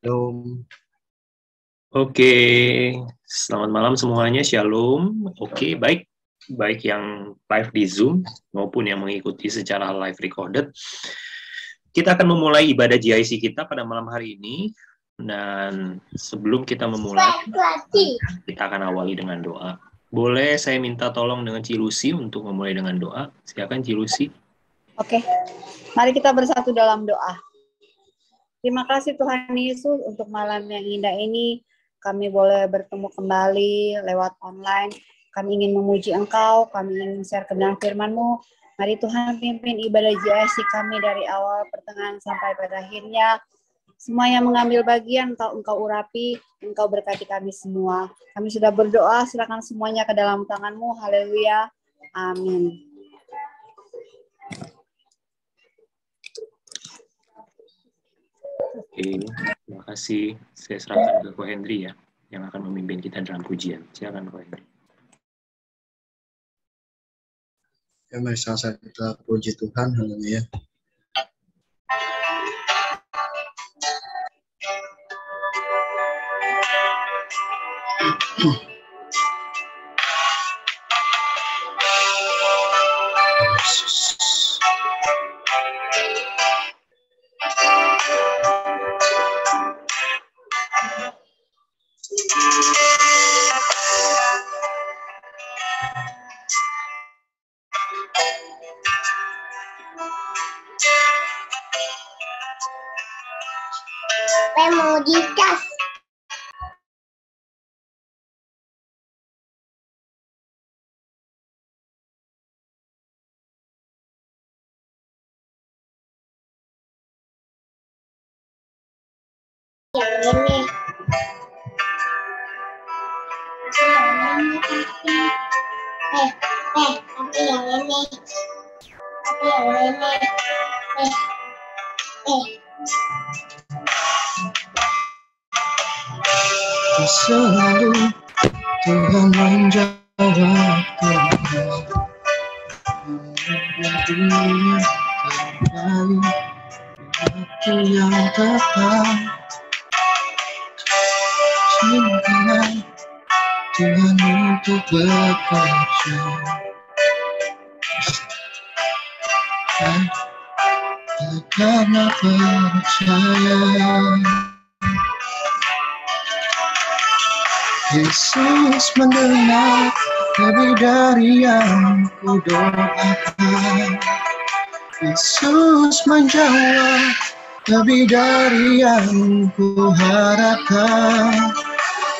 Shalom. Oke, selamat malam semuanya, Shalom. Oke, baik yang live di Zoom maupun yang mengikuti secara live recorded. Kita akan memulai ibadah GIC kita pada malam hari ini. Dan sebelum kita memulai, kita akan awali dengan doa. Boleh saya minta tolong dengan Cilusi untuk memulai dengan doa? Silakan Cilusi. Oke, mari kita bersatu dalam doa. Terima kasih Tuhan Yesus untuk malam yang indah ini. Kami boleh bertemu kembali lewat online. Kami ingin memuji Engkau, kami ingin share kebenaran firman-Mu. Mari Tuhan pimpin ibadah GIC kami dari awal, pertengahan, sampai pada akhirnya. Semua yang mengambil bagian, Engkau urapi, Engkau berkati kami semua. Kami sudah berdoa, silakan semuanya ke dalam tangan-Mu. Haleluya. Amin. Oke, terima kasih. Saya serahkan ke Ko Hendri ya, yang akan memimpin kita dalam pujian. Silakan Ko Hendri. Ya, mari sama-sama kita puji Tuhan. Haleluya. Mau dicas. Yang ini. Tapi yang ini. Tapi yang ini. Selalu Tuhan menjawab doa, memberinya kembali waktu yang tepat. Cintalah Tuhan untuk bekerja, karena percaya. Yesus mendengar lebih dari yang ku doakan. Yesus menjawab lebih dari yang ku harapkan.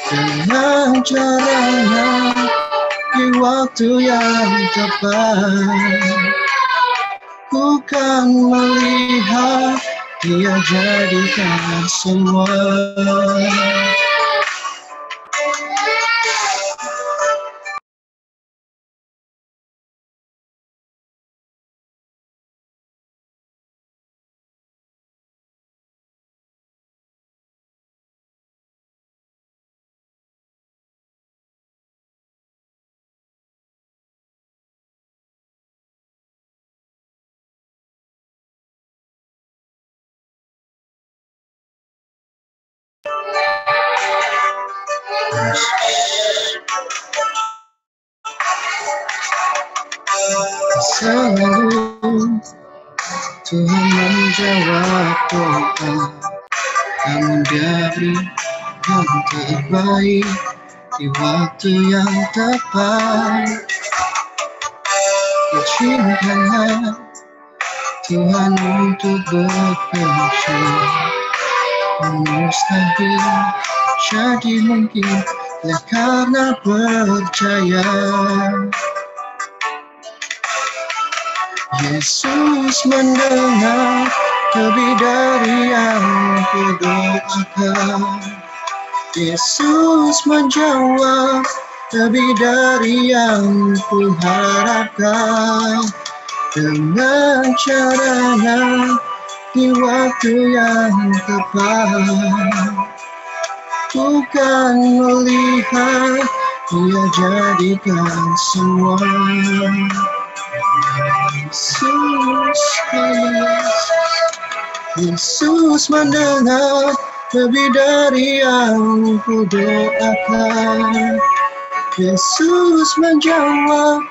Dengan caranya di waktu yang tepat, ku kan melihat Dia jadikan semua. Selalu Tuhan menjawab doa, memberi yang terbaik di waktu yang tepat. Izinkanlah Tuhan untuk bekerja, mustahil jadi mungkin karena percaya. Yesus mendengar lebih dari yang ku doakan. Yesus menjawab lebih dari yang ku harapkan. Dengan caranya di waktu yang tepat, ku kan melihat Dia jadikan semua. Yesus mendengar lebih dari yang kudoakan. Yesus menjawab,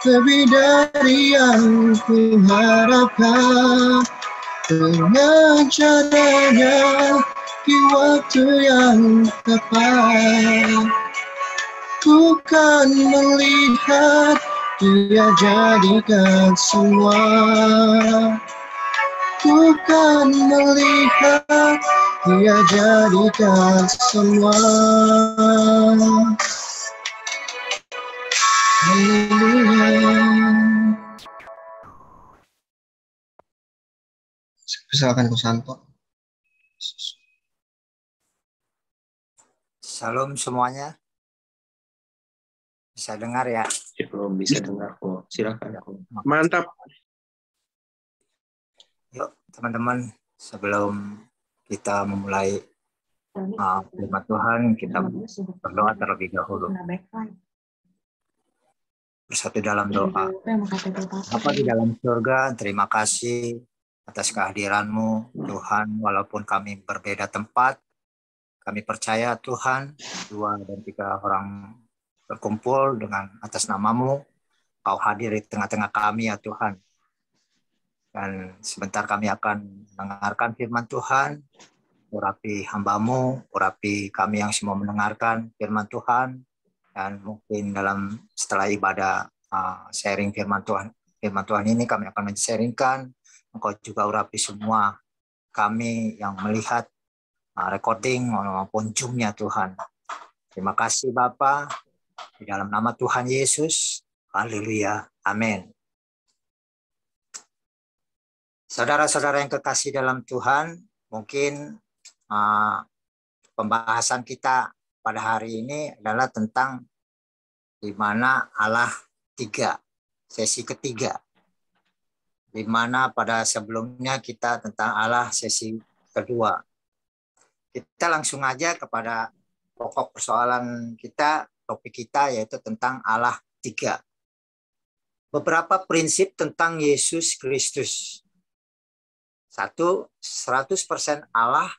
lebih dari yang kuharapkan. Dengan caranya di waktu yang tepat, ku kan melihat Dia jadikan semua. Ku kan melihat Dia jadikan semua. Haleluya. Silakan Kusanto. Shalom semuanya. Bisa dengar ya? Ya, belum bisa dengar kok. Silakan. Mantap. Yuk teman-teman, sebelum kita memulai firman Tuhan, kita berdoa terlebih dahulu. Bersatu dalam doa. Bapa di dalam surga, terima kasih atas kehadiran-Mu, Tuhan. Walaupun kami berbeda tempat, kami percaya Tuhan, 2 dan 3 orang berkumpul dengan atas nama-Mu, Kau hadir di tengah-tengah kami ya Tuhan. Dan sebentar kami akan mendengarkan firman Tuhan, urapi hamba-Mu, urapi kami yang semua mendengarkan firman Tuhan, dan mungkin setelah ibadah sharing firman Tuhan ini kami akan men-sharingkan. Engkau juga urapi semua kami yang melihat recording maupun Zoom-nya Tuhan. Terima kasih Bapa, di dalam nama Tuhan Yesus. Haleluya. Amin. Saudara-saudara yang kekasih dalam Tuhan, mungkin pembahasan kita pada hari ini adalah tentang di mana Allah 3, sesi ketiga. Di mana pada sebelumnya kita tentang Allah sesi kedua. Kita langsung aja kepada pokok persoalan kita, topik kita yaitu tentang Allah 3. Beberapa prinsip tentang Yesus Kristus. 1, 100% Allah,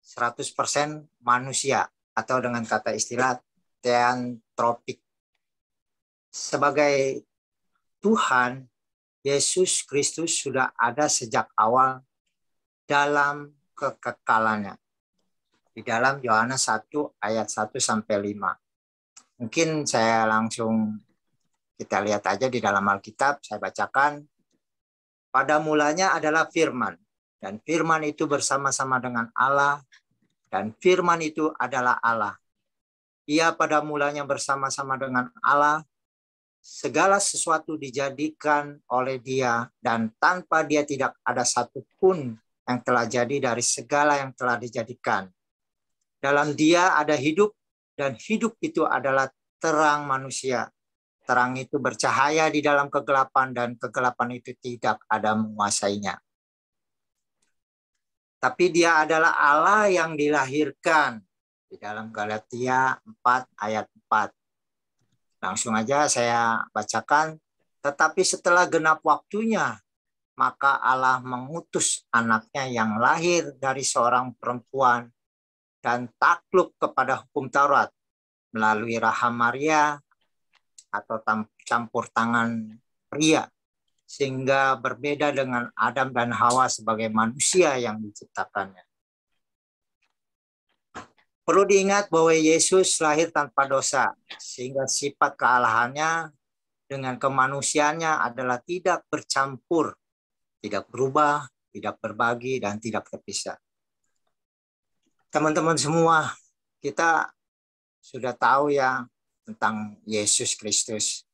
100% manusia, atau dengan kata istilah theantropik. Sebagai Tuhan, Yesus Kristus sudah ada sejak awal dalam kekekalannya. Di dalam Yohanes 1 ayat 1 sampai 5. Mungkin saya langsung kita lihat aja di dalam Alkitab, saya bacakan. Pada mulanya adalah firman, dan firman itu bersama-sama dengan Allah, dan firman itu adalah Allah. Ia pada mulanya bersama-sama dengan Allah, segala sesuatu dijadikan oleh Dia, dan tanpa Dia tidak ada satupun yang telah jadi dari segala yang telah dijadikan. Dalam Dia ada hidup, dan hidup itu adalah terang manusia. Terang itu bercahaya di dalam kegelapan, dan kegelapan itu tidak ada menguasainya. Tapi Dia adalah Allah yang dilahirkan. Di dalam Galatia 4 ayat 4. Langsung aja saya bacakan. Tetapi setelah genap waktunya, maka Allah mengutus anaknya yang lahir dari seorang perempuan dan takluk kepada hukum Taurat melalui raham Maria atau campur tangan pria, sehingga berbeda dengan Adam dan Hawa sebagai manusia yang diciptakannya. Perlu diingat bahwa Yesus lahir tanpa dosa, sehingga sifat kealahannya dengan kemanusiaannya adalah tidak bercampur, tidak berubah, tidak berbagi, dan tidak terpisah. Teman-teman semua, kita sudah tahu ya tentang Yesus Kristus.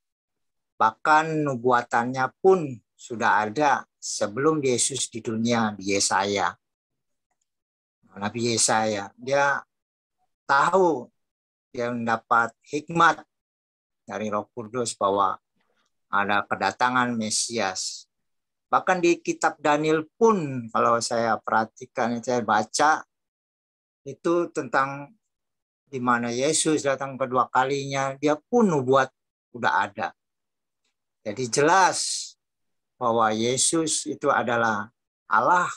Bahkan nubuatannya pun sudah ada sebelum Yesus di dunia, di Yesaya. Nabi Yesaya, dia tahu, dia mendapat hikmat dari Roh Kudus bahwa ada kedatangan Mesias. Bahkan di kitab Daniel pun, kalau saya perhatikan, saya baca, itu tentang di mana Yesus datang kedua kalinya, dia pun nubuat udah ada. Jadi jelas bahwa Yesus itu adalah Allah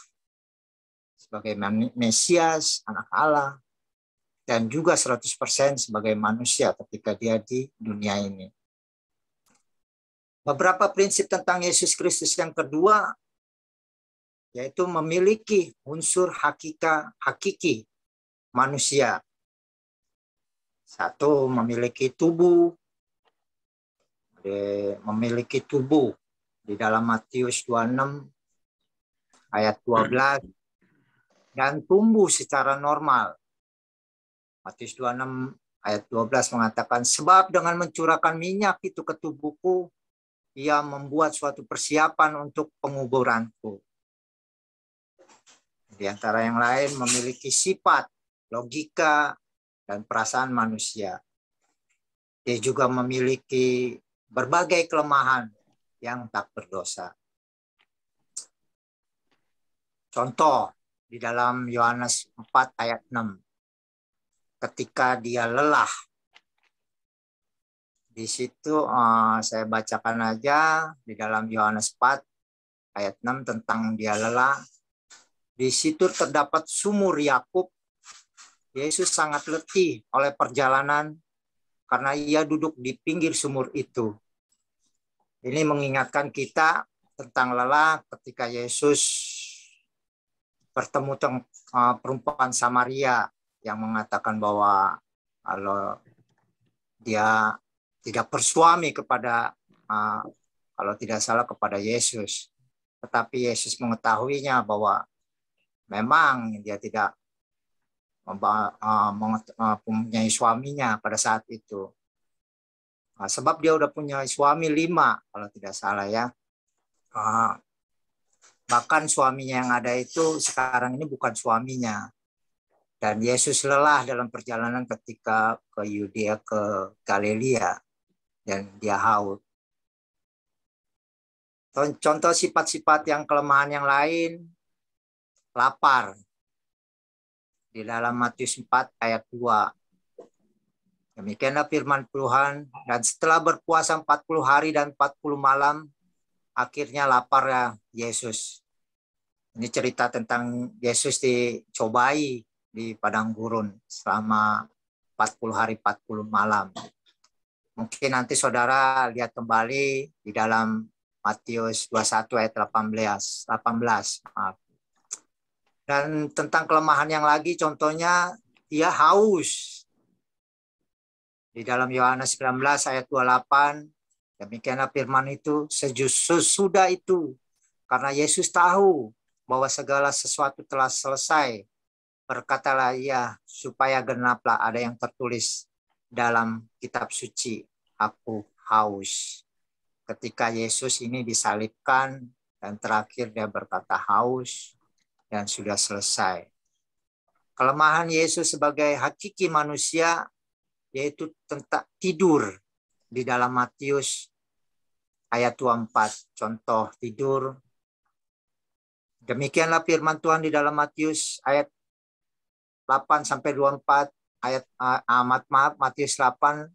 sebagai Mesias, anak Allah, dan juga 100% sebagai manusia ketika dia di dunia ini. Beberapa prinsip tentang Yesus Kristus yang kedua, yaitu memiliki unsur hakiki manusia. Satu, memiliki tubuh. Di dalam Matius 26 ayat 12, dan tumbuh secara normal. Matius 26 ayat 12 mengatakan, sebab dengan mencurahkan minyak itu ke tubuhku, ia membuat suatu persiapan untuk penguburanku. Di antara yang lain memiliki sifat, logika, dan perasaan manusia. Dia juga memiliki berbagai kelemahan yang tak berdosa. Contoh di dalam Yohanes 4 ayat 6. Ketika dia lelah. Di situ saya bacakan aja di dalam Yohanes 4 ayat 6 tentang dia lelah. Di situ terdapat sumur Yakub. Yesus sangat letih oleh perjalanan karena ia duduk di pinggir sumur itu. Ini mengingatkan kita tentang lelah ketika Yesus bertemu perempuan Samaria yang mengatakan bahwa kalau dia tidak bersuami kepada, kalau tidak salah kepada Yesus. Tetapi Yesus mengetahuinya bahwa memang dia tidak mempunyai suaminya pada saat itu. Sebab dia udah punya suami 5 kalau tidak salah ya. Bahkan suaminya yang ada itu sekarang ini bukan suaminya. Dan Yesus lelah dalam perjalanan ketika ke Yudea ke Galilea dan dia haus. Contoh sifat-sifat yang kelemahan yang lain, lapar. Di dalam Matius 4 ayat 2. Demikianlah firman Tuhan, dan setelah berpuasa 40 hari dan 40 malam, akhirnya lapar ya Yesus. Ini cerita tentang Yesus dicobai di padang gurun selama 40 hari 40 malam. Mungkin nanti saudara lihat kembali di dalam Matius 21 ayat 18. Maaf. Dan tentang kelemahan yang lagi, contohnya dia haus. Di dalam Yohanes 19 ayat 28, demikianlah firman itu, sesudah itu, karena Yesus tahu bahwa segala sesuatu telah selesai, berkatalah ia, supaya genaplah ada yang tertulis dalam kitab suci, aku haus. Ketika Yesus ini disalibkan, dan terakhir dia berkata haus, dan sudah selesai. Kelemahan Yesus sebagai hakiki manusia, yaitu tentang tidur di dalam Matius ayat 24. Contoh tidur. Demikianlah firman Tuhan di dalam Matius ayat 8-24, Matius 8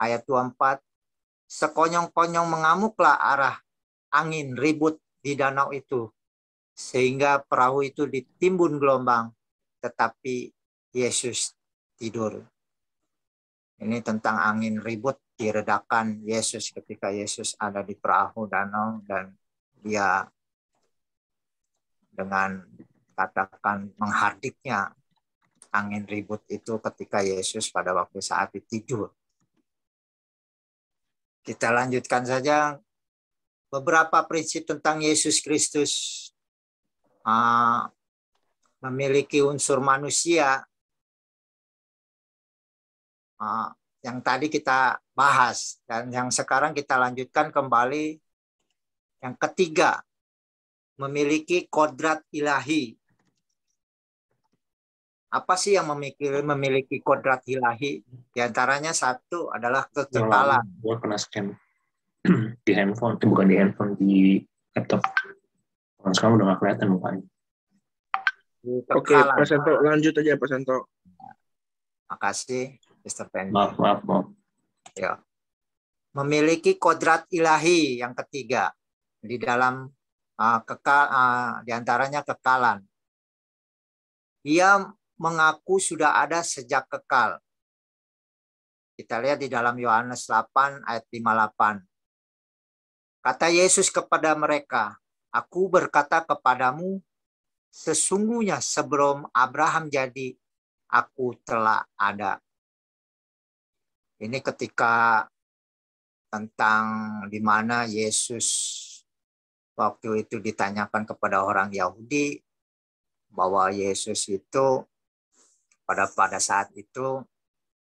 ayat 24. Sekonyong-konyong mengamuklah arah angin ribut di danau itu, sehingga perahu itu ditimbun gelombang, tetapi Yesus tidur. Ini tentang angin ribut diredakan Yesus ketika Yesus ada di perahu danau dan dia dengan katakan menghardiknya angin ribut itu ketika Yesus pada waktu saat tidur. Kita lanjutkan saja beberapa prinsip tentang Yesus Kristus memiliki unsur manusia yang tadi kita bahas, dan yang sekarang kita lanjutkan kembali. Yang ketiga, memiliki kodrat ilahi. Apa sih yang memiliki kodrat ilahi? Di antaranya satu adalah kekekalan. Gue kena scan di handphone, bukan di handphone, di laptop. Sekarang udah nggak kelihatan mukanya. Oke, Pak Santo, lanjut aja Pak Santo. Makasih, Mr. Penny. Maaf. Ya. Memiliki kodrat ilahi yang ketiga di dalam di antaranya kekalan. Ia mengaku sudah ada sejak kekal. Kita lihat di dalam Yohanes 8 ayat 58. Kata Yesus kepada mereka, "Aku berkata kepadamu, sesungguhnya sebelum Abraham jadi, aku telah ada." Ini ketika tentang di mana Yesus waktu itu ditanyakan kepada orang Yahudi bahwa Yesus itu pada saat itu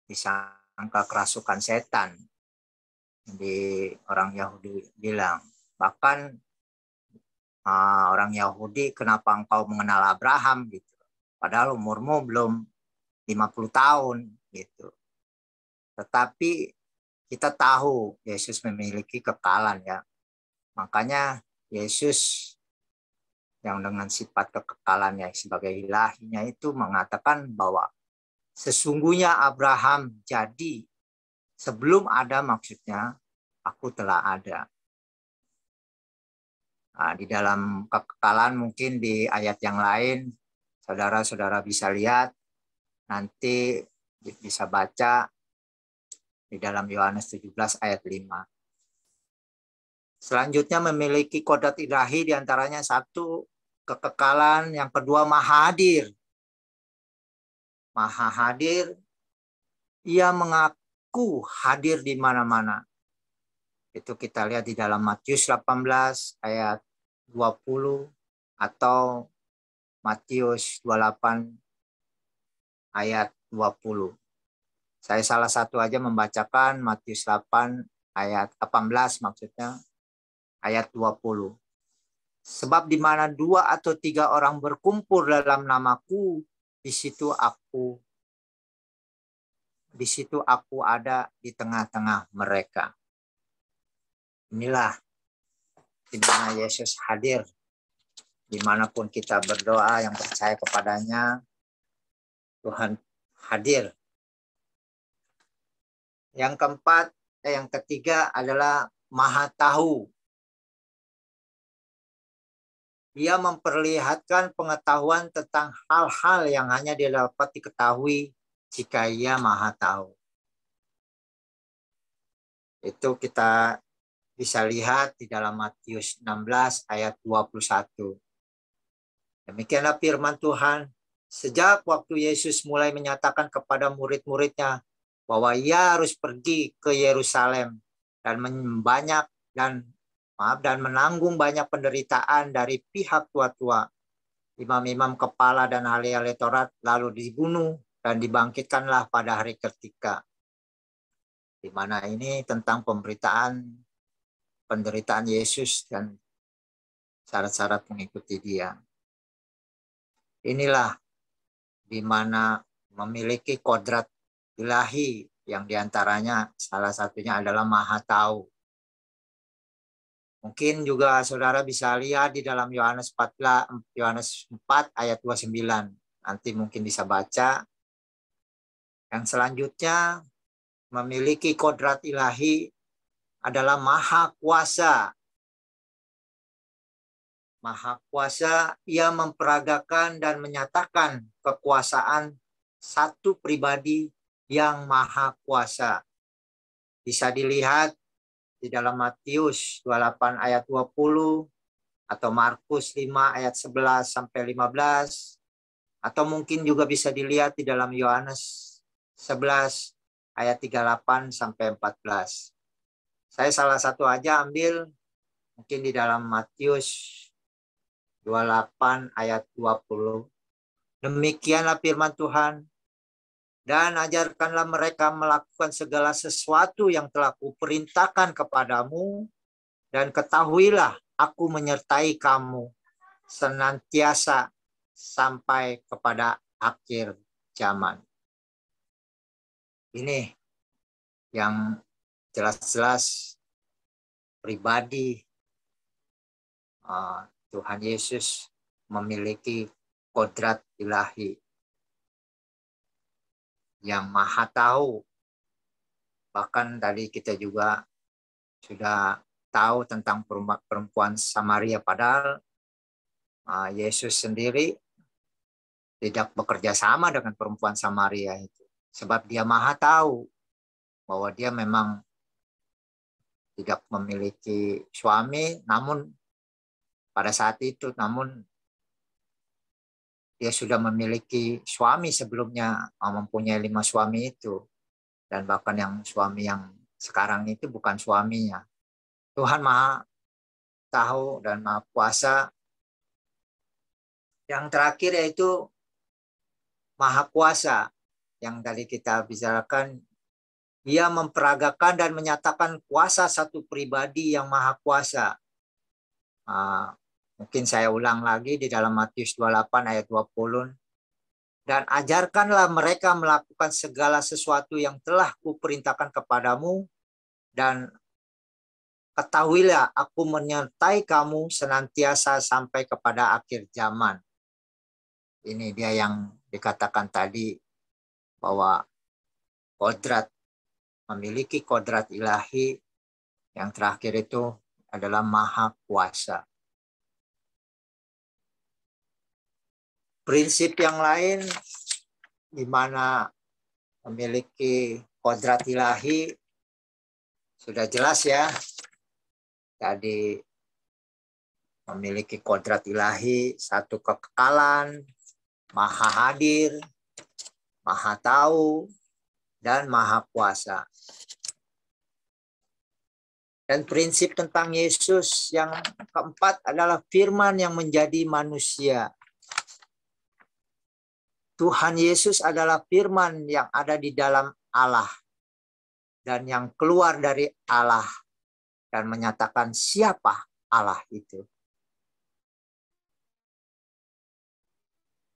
disangka kerasukan setan. Di orang Yahudi bilang, bahkan orang Yahudi, "Kenapa engkau mengenal Abraham?" gitu. Padahal umurmu belum 50 tahun gitu. Tetapi kita tahu Yesus memiliki kekalan ya. Makanya Yesus yang dengan sifat kekekalannya sebagai ilahinya itu mengatakan bahwa sesungguhnya Abraham jadi, sebelum ada maksudnya aku telah ada. Nah, di dalam kekekalan mungkin di ayat yang lain saudara-saudara bisa lihat, nanti bisa baca di dalam Yohanes 17 ayat 5. Selanjutnya memiliki kodrat ilahi, diantaranya satu, kekekalan, yang kedua maha hadir. Maha hadir, ia mengaku hadir di mana-mana. Itu kita lihat di dalam Matius 18 ayat 20 atau Matius 28 ayat 20. Saya salah satu aja membacakan Matius 8 ayat 18 maksudnya ayat 20. Sebab di mana 2 atau 3 orang berkumpul dalam namaku, di situ aku ada di tengah-tengah mereka. Inilah di mana Yesus hadir. Dimanapun kita berdoa yang percaya kepadanya, Tuhan hadir. Yang keempat, yang ketiga adalah maha tahu. Dia memperlihatkan pengetahuan tentang hal-hal yang hanya dapat diketahui jika ia maha tahu. Itu kita bisa lihat di dalam Matius 16 ayat 21. Demikianlah firman Tuhan. Sejak waktu Yesus mulai menyatakan kepada murid-muridnya bahwa ia harus pergi ke Yerusalem dan menanggung banyak penderitaan dari pihak tua-tua, imam-imam kepala dan ahli-ahli Taurat, lalu dibunuh dan dibangkitkanlah pada hari ketiga. Di mana ini tentang penderitaan Yesus dan syarat-syarat mengikuti dia. Inilah di mana memiliki kodrat ilahi yang diantaranya salah satunya adalah maha tahu. Mungkin juga saudara bisa lihat di dalam Yohanes 4 ayat 29. Nanti mungkin bisa baca. Yang selanjutnya memiliki kodrat ilahi adalah maha kuasa. Maha kuasa, ia memperagakan dan menyatakan kekuasaan satu pribadi yang maha kuasa. Bisa dilihat di dalam Matius 28 ayat 20 atau Markus 5 ayat 11 sampai 15, atau mungkin juga bisa dilihat di dalam Yohanes 11 ayat 38 sampai 14. Saya salah satu aja ambil mungkin di dalam Matius 28 ayat 20. Demikianlah firman Tuhan. Dan ajarkanlah mereka melakukan segala sesuatu yang telah kuperintahkan kepadamu, dan ketahuilah aku menyertai kamu senantiasa sampai kepada akhir zaman. Ini yang jelas-jelas pribadi Tuhan Yesus memiliki kodrat ilahi yang maha tahu. Bahkan tadi kita juga sudah tahu tentang perempuan Samaria, padahal Yesus sendiri tidak bekerja sama dengan perempuan Samaria itu. Sebab dia maha tahu bahwa dia memang tidak memiliki suami, namun pada saat itu, namun dia sudah memiliki suami sebelumnya, mempunyai 5 suami itu. Dan bahkan yang suami yang sekarang itu bukan suaminya. Tuhan maha tahu dan maha kuasa. Yang terakhir yaitu maha kuasa. Yang tadi kita bicarakan, dia memperagakan dan menyatakan kuasa satu pribadi yang maha kuasa. Mungkin saya ulang lagi di dalam Matius 28 ayat 20. Dan ajarkanlah mereka melakukan segala sesuatu yang telah kuperintahkan kepadamu, dan ketahuilah aku menyertai kamu senantiasa sampai kepada akhir zaman. Ini dia yang dikatakan tadi bahwa memiliki kodrat ilahi yang terakhir itu adalah maha kuasa. Prinsip yang lain di mana memiliki kodrat ilahi sudah jelas ya. Tadi memiliki kodrat ilahi, satu kekekalan, maha hadir, maha tahu, dan maha kuasa. Dan prinsip tentang Yesus yang keempat adalah firman yang menjadi manusia. Tuhan Yesus adalah firman yang ada di dalam Allah dan yang keluar dari Allah dan menyatakan siapa Allah itu.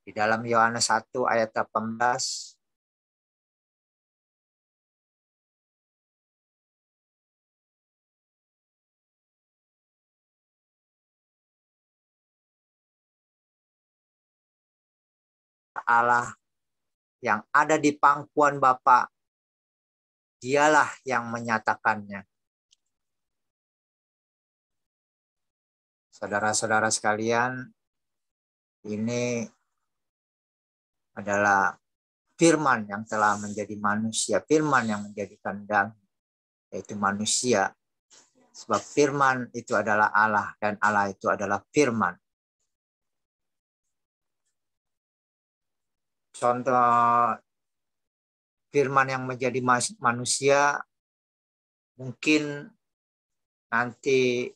Di dalam Yohanes 1 ayat 18, Allah yang ada di pangkuan Bapa, dialah yang menyatakannya. Saudara-saudara sekalian, ini adalah firman yang telah menjadi manusia, firman yang menjadikan daging, yaitu manusia. Sebab firman itu adalah Allah dan Allah itu adalah firman. Contoh firman yang menjadi manusia mungkin nanti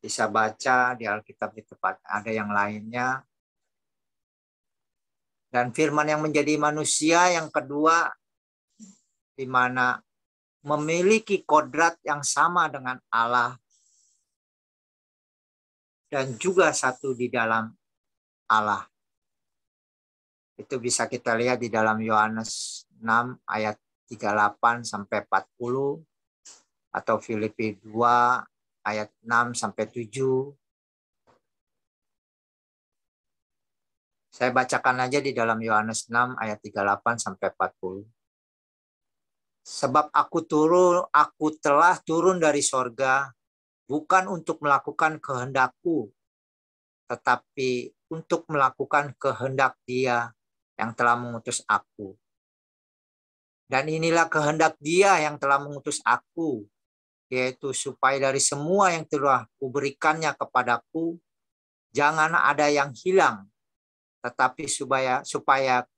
bisa baca di Alkitab di tempat ada yang lainnya. Dan firman yang menjadi manusia yang kedua, di mana memiliki kodrat yang sama dengan Allah dan juga satu di dalam Allah. Itu bisa kita lihat di dalam Yohanes 6 ayat 38 sampai 40 atau Filipi 2 ayat 6 sampai 7. Saya bacakan aja di dalam Yohanes 6 ayat 38 sampai 40. Sebab aku telah turun dari sorga bukan untuk melakukan kehendakku, tetapi untuk melakukan kehendak Dia yang telah mengutus aku. Dan inilah kehendak Dia yang telah mengutus aku, yaitu supaya dari semua yang telah kuberikannya kepadaku, jangan ada yang hilang, tetapi supaya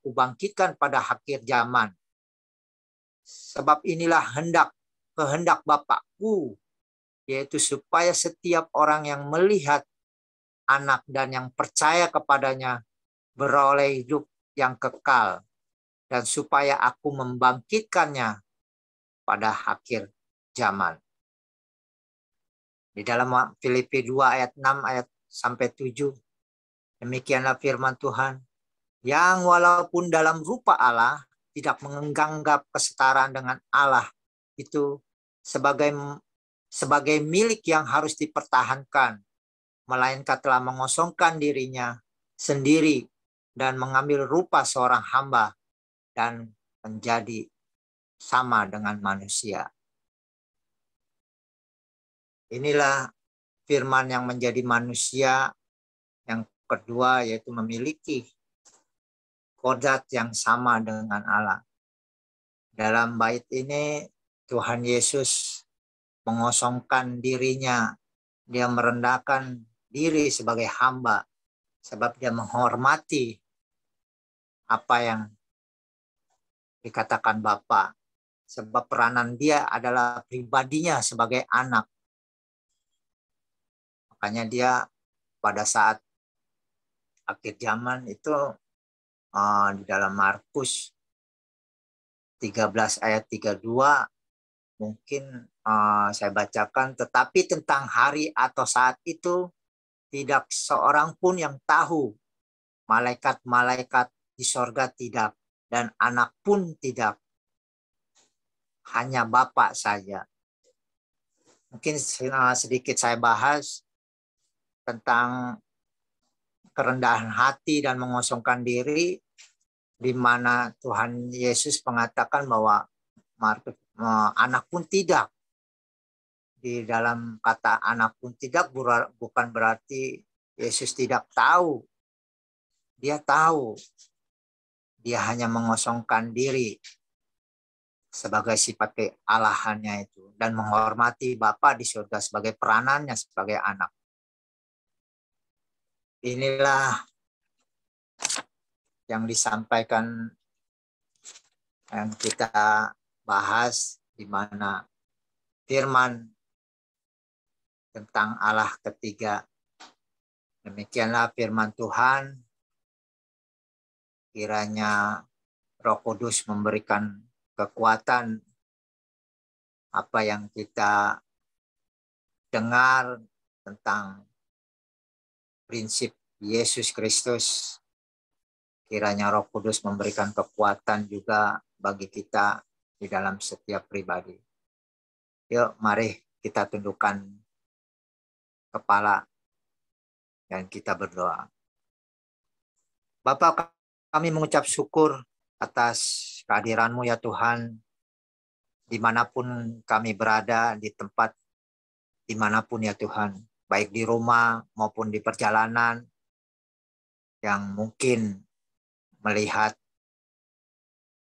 kubangkitkan pada akhir zaman. Sebab inilah kehendak Bapakku, yaitu supaya setiap orang yang melihat Anak dan yang percaya kepadanya beroleh hidup yang kekal, dan supaya aku membangkitkannya pada akhir zaman. Di dalam Filipi 2 ayat 6 ayat sampai 7, demikianlah firman Tuhan, yang walaupun dalam rupa Allah tidak menganggap kesetaraan dengan Allah itu sebagai milik yang harus dipertahankan, melainkan telah mengosongkan dirinya sendiri dan mengambil rupa seorang hamba dan menjadi sama dengan manusia. Inilah firman yang menjadi manusia yang kedua yaitu memiliki kodrat yang sama dengan Allah. Dalam bait ini Tuhan Yesus mengosongkan dirinya, dia merendahkan diri sebagai hamba, sebab dia menghormati apa yang dikatakan Bapa, sebab peranan dia adalah pribadinya sebagai anak. Makanya dia pada saat akhir zaman itu di dalam Markus 13 ayat 32 mungkin saya bacakan, tetapi tentang hari atau saat itu tidak seorang pun yang tahu, malaikat-malaikat di sorga tidak, dan anak pun tidak, hanya Bapa saja. Mungkin sedikit saya bahas tentang kerendahan hati dan mengosongkan diri, di mana Tuhan Yesus mengatakan bahwa anak pun tidak. Di dalam kata anak pun tidak bukan berarti Yesus tidak tahu. Dia tahu. Dia hanya mengosongkan diri sebagai sifat kealahannya itu dan menghormati Bapa di surga sebagai peranannya sebagai anak. Inilah yang disampaikan, yang kita bahas, di mana firman tentang Allah ketiga. Demikianlah firman Tuhan. Kiranya Roh Kudus memberikan kekuatan apa yang kita dengar tentang prinsip Yesus Kristus. Kiranya Roh Kudus memberikan kekuatan juga bagi kita di dalam setiap pribadi. Yuk, mari kita tundukkan kepala dan kita berdoa. Bapa, kami mengucap syukur atas kehadiran-Mu ya Tuhan, dimanapun kami berada, di tempat dimanapun ya Tuhan, baik di rumah maupun di perjalanan, yang mungkin melihat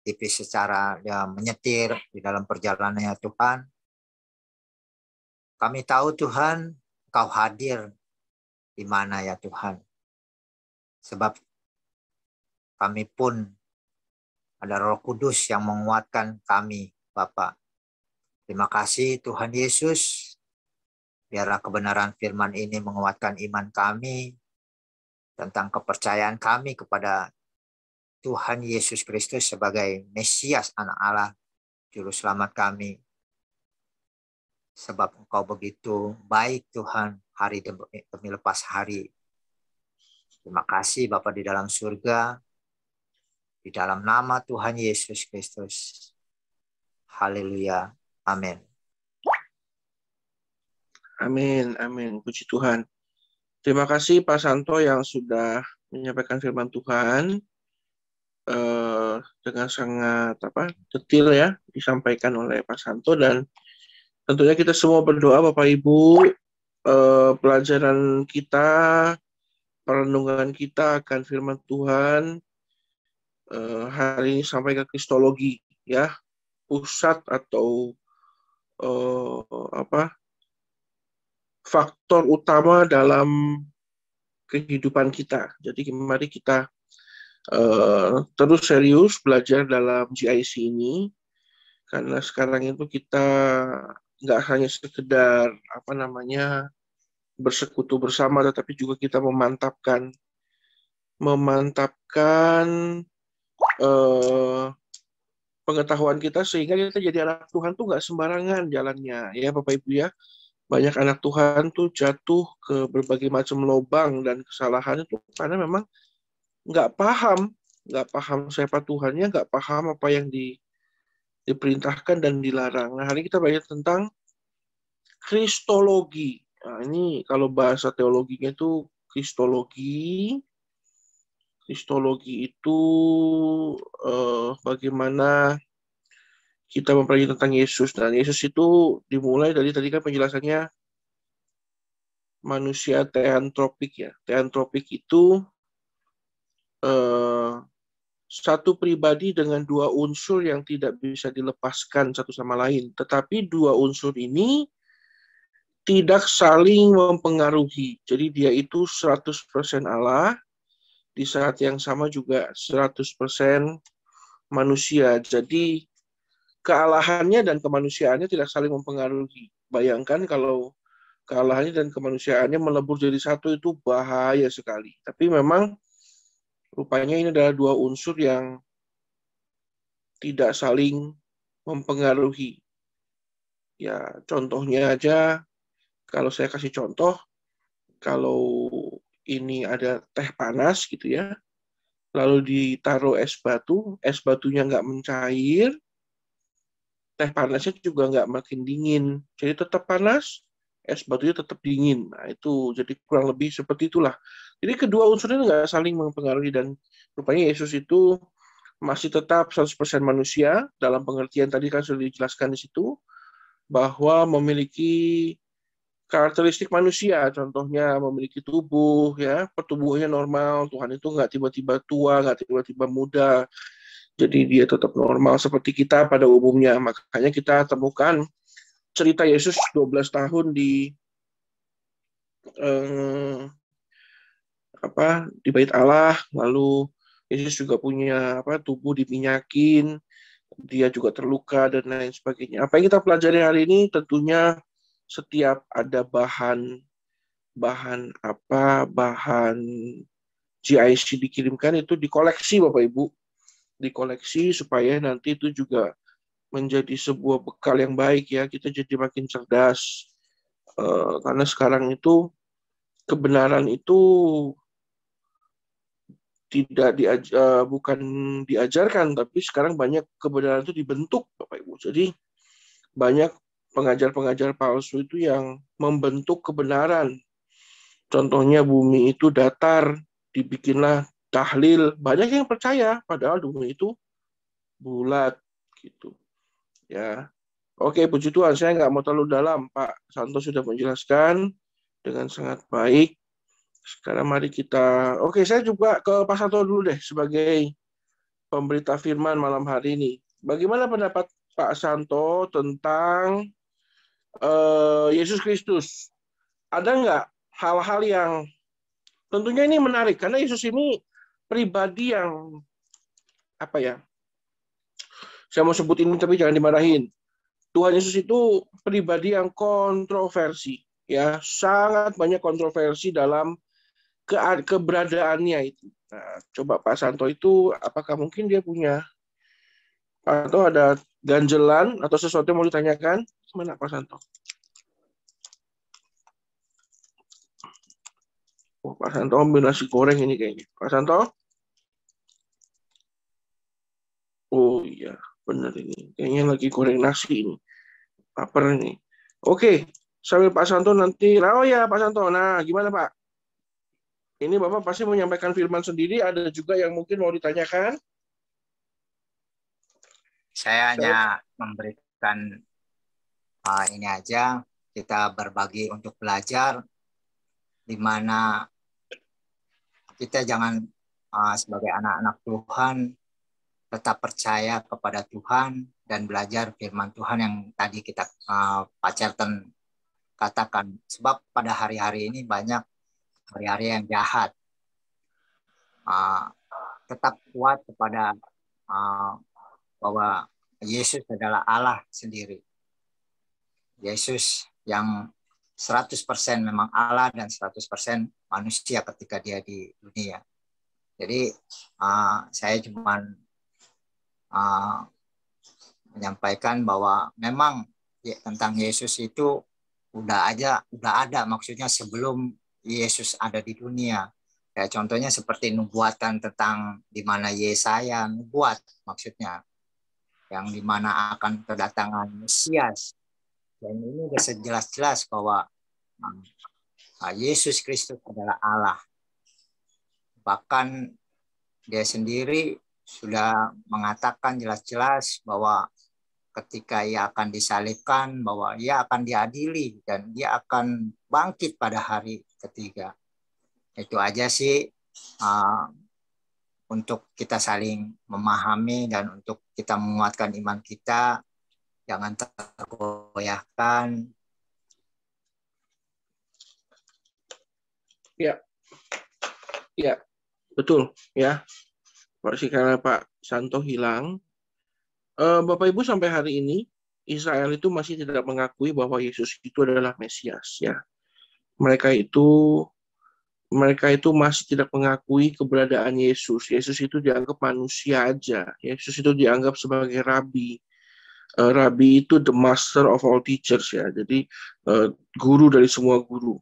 TV secara menyetir di dalam perjalanannya Tuhan. Kami tahu Tuhan, Kau hadir di mana ya Tuhan. Sebab kami pun ada Roh Kudus yang menguatkan kami, Bapa. Terima kasih Tuhan Yesus. Biarlah kebenaran firman ini menguatkan iman kami tentang kepercayaan kami kepada Tuhan Yesus Kristus sebagai Mesias, Anak Allah, Juru Selamat kami. Sebab Engkau begitu baik Tuhan, hari demi lepas hari. Terima kasih Bapa di dalam surga, di dalam nama Tuhan Yesus Kristus. Haleluya. Amin. Amin, amin. Puji Tuhan. Terima kasih Pak Santo yang sudah menyampaikan firman Tuhan dengan sangat detail ya, disampaikan oleh Pak Santo, dan tentunya kita semua berdoa Bapak Ibu, pelajaran kita, perenungan kita akan firman Tuhan hari ini sampai ke kristologi ya, pusat atau faktor utama dalam kehidupan kita. Jadi mari kita terus serius belajar dalam GIC ini, karena sekarang itu kita nggak hanya sekedar bersekutu bersama, tetapi juga kita memantapkan pengetahuan kita sehingga kita jadi anak Tuhan tuh nggak sembarangan jalannya ya Bapak Ibu ya. Banyak anak Tuhan tuh jatuh ke berbagai macam lubang dan kesalahan itu karena memang nggak paham siapa Tuhannya, nggak paham apa yang diperintahkan dan dilarang. Nah, hari ini kita belajar tentang kristologi. Nah, ini kalau bahasa teologinya itu kristologi. Kristologi itu bagaimana kita mempelajari tentang Yesus. Dan Yesus itu dimulai dari tadi kan penjelasannya manusia teantropik ya. Teantropik itu satu pribadi dengan dua unsur yang tidak bisa dilepaskan satu sama lain. Tetapi dua unsur ini tidak saling mempengaruhi. Jadi dia itu 100% Allah, di saat yang sama juga 100% manusia. Jadi kealahannya dan kemanusiaannya tidak saling mempengaruhi. Bayangkan kalau kealahannya dan kemanusiaannya melebur jadi satu, itu bahaya sekali. Tapi memang rupanya ini adalah dua unsur yang tidak saling mempengaruhi. Ya, contohnya aja, kalau saya kasih contoh, kalau ini ada teh panas gitu ya, lalu ditaruh es batunya nggak mencair, teh panasnya juga nggak makin dingin. Jadi tetap panas, es batunya tetap dingin. Nah, itu jadi kurang lebih seperti itulah. Jadi kedua unsurnya nggak saling mempengaruhi, dan rupanya Yesus itu masih tetap 100% manusia, dalam pengertian tadi kan sudah dijelaskan di situ, bahwa memiliki karakteristik manusia, contohnya memiliki tubuh, ya, pertumbuhannya normal. Tuhan itu nggak tiba-tiba tua, nggak tiba-tiba muda. Jadi dia tetap normal seperti kita pada umumnya. Makanya kita temukan cerita Yesus 12 tahun di Bait Allah, lalu Yesus juga punya tubuh diminyakin, dia juga terluka dan lain sebagainya. Apa yang kita pelajari hari ini tentunya setiap ada bahan GIC dikirimkan itu dikoleksi Bapak Ibu, dikoleksi supaya nanti itu juga menjadi sebuah bekal yang baik ya, kita jadi makin cerdas. Karena sekarang itu kebenaran itu bukan diajarkan, tapi sekarang banyak kebenaran itu dibentuk Bapak Ibu. Jadi banyak pengajar-pengajar palsu itu yang membentuk kebenaran. Contohnya bumi itu datar, dibikinlah tahlil. Banyak yang percaya, padahal bumi itu bulat gitu. Ya, oke, puji Tuhan. Saya nggak mau terlalu dalam. Pak Santo sudah menjelaskan dengan sangat baik. Sekarang mari kita... Oke, saya juga ke Pak Santo dulu deh sebagai pemberita firman malam hari ini. Bagaimana pendapat Pak Santo tentang Yesus Kristus? Ada nggak hal-hal yang tentunya ini menarik, karena Yesus ini pribadi yang saya mau sebut ini tapi jangan dimarahin. Tuhan Yesus itu pribadi yang kontroversi, ya, sangat banyak kontroversi dalam keberadaannya itu. Nah, coba Pak Santo itu, apakah mungkin dia punya atau ada ganjelan atau sesuatu yang mau ditanyakan? Mana Pak Santo? Oh, Pak Santo ambil nasi goreng ini kayaknya. Pak Santo? Oh iya, benar ini. Kayaknya lagi goreng nasi ini. Lapar ini. Oke, sambil Pak Santo nanti. Oh ya Pak Santo, nah gimana Pak? Ini Bapak pasti menyampaikan firman sendiri, ada juga yang mungkin mau ditanyakan? Saya hanya memberikan ini aja, kita berbagi untuk belajar, di mana kita jangan sebagai anak-anak Tuhan tetap percaya kepada Tuhan dan belajar firman Tuhan yang tadi kita Pak Certen katakan. Sebab pada hari-hari ini banyak hari-hari yang jahat. Tetap kuat kepada bahwa Yesus adalah Allah sendiri. Yesus yang 100% memang Allah dan 100% manusia ketika dia di dunia. Jadi saya cuma menyampaikan bahwa memang tentang Yesus itu udah ada maksudnya sebelum Yesus ada di dunia. Ya, contohnya seperti nubuatan tentang di mana Yesaya nubuat maksudnya, yang di mana akan kedatangan Mesias. Dan ini sudah sejelas-jelas bahwa Yesus Kristus adalah Allah. Bahkan dia sendiri sudah mengatakan jelas-jelas bahwa ketika ia akan disalibkan, bahwa ia akan diadili dan dia akan bangkit pada hari ketiga. Itu aja sih untuk kita saling memahami dan untuk kita menguatkan iman kita, jangan tergoyahkan. Ya, betul ya. Karena Pak Santo hilang, Bapak Ibu sampai hari ini Israel itu masih tidak mengakui bahwa Yesus itu adalah Mesias ya. Mereka itu masih tidak mengakui keberadaan Yesus. Yesus itu dianggap manusia aja. Yesus itu dianggap sebagai rabi. Rabi itu the master of all teachers ya. Jadi guru dari semua guru.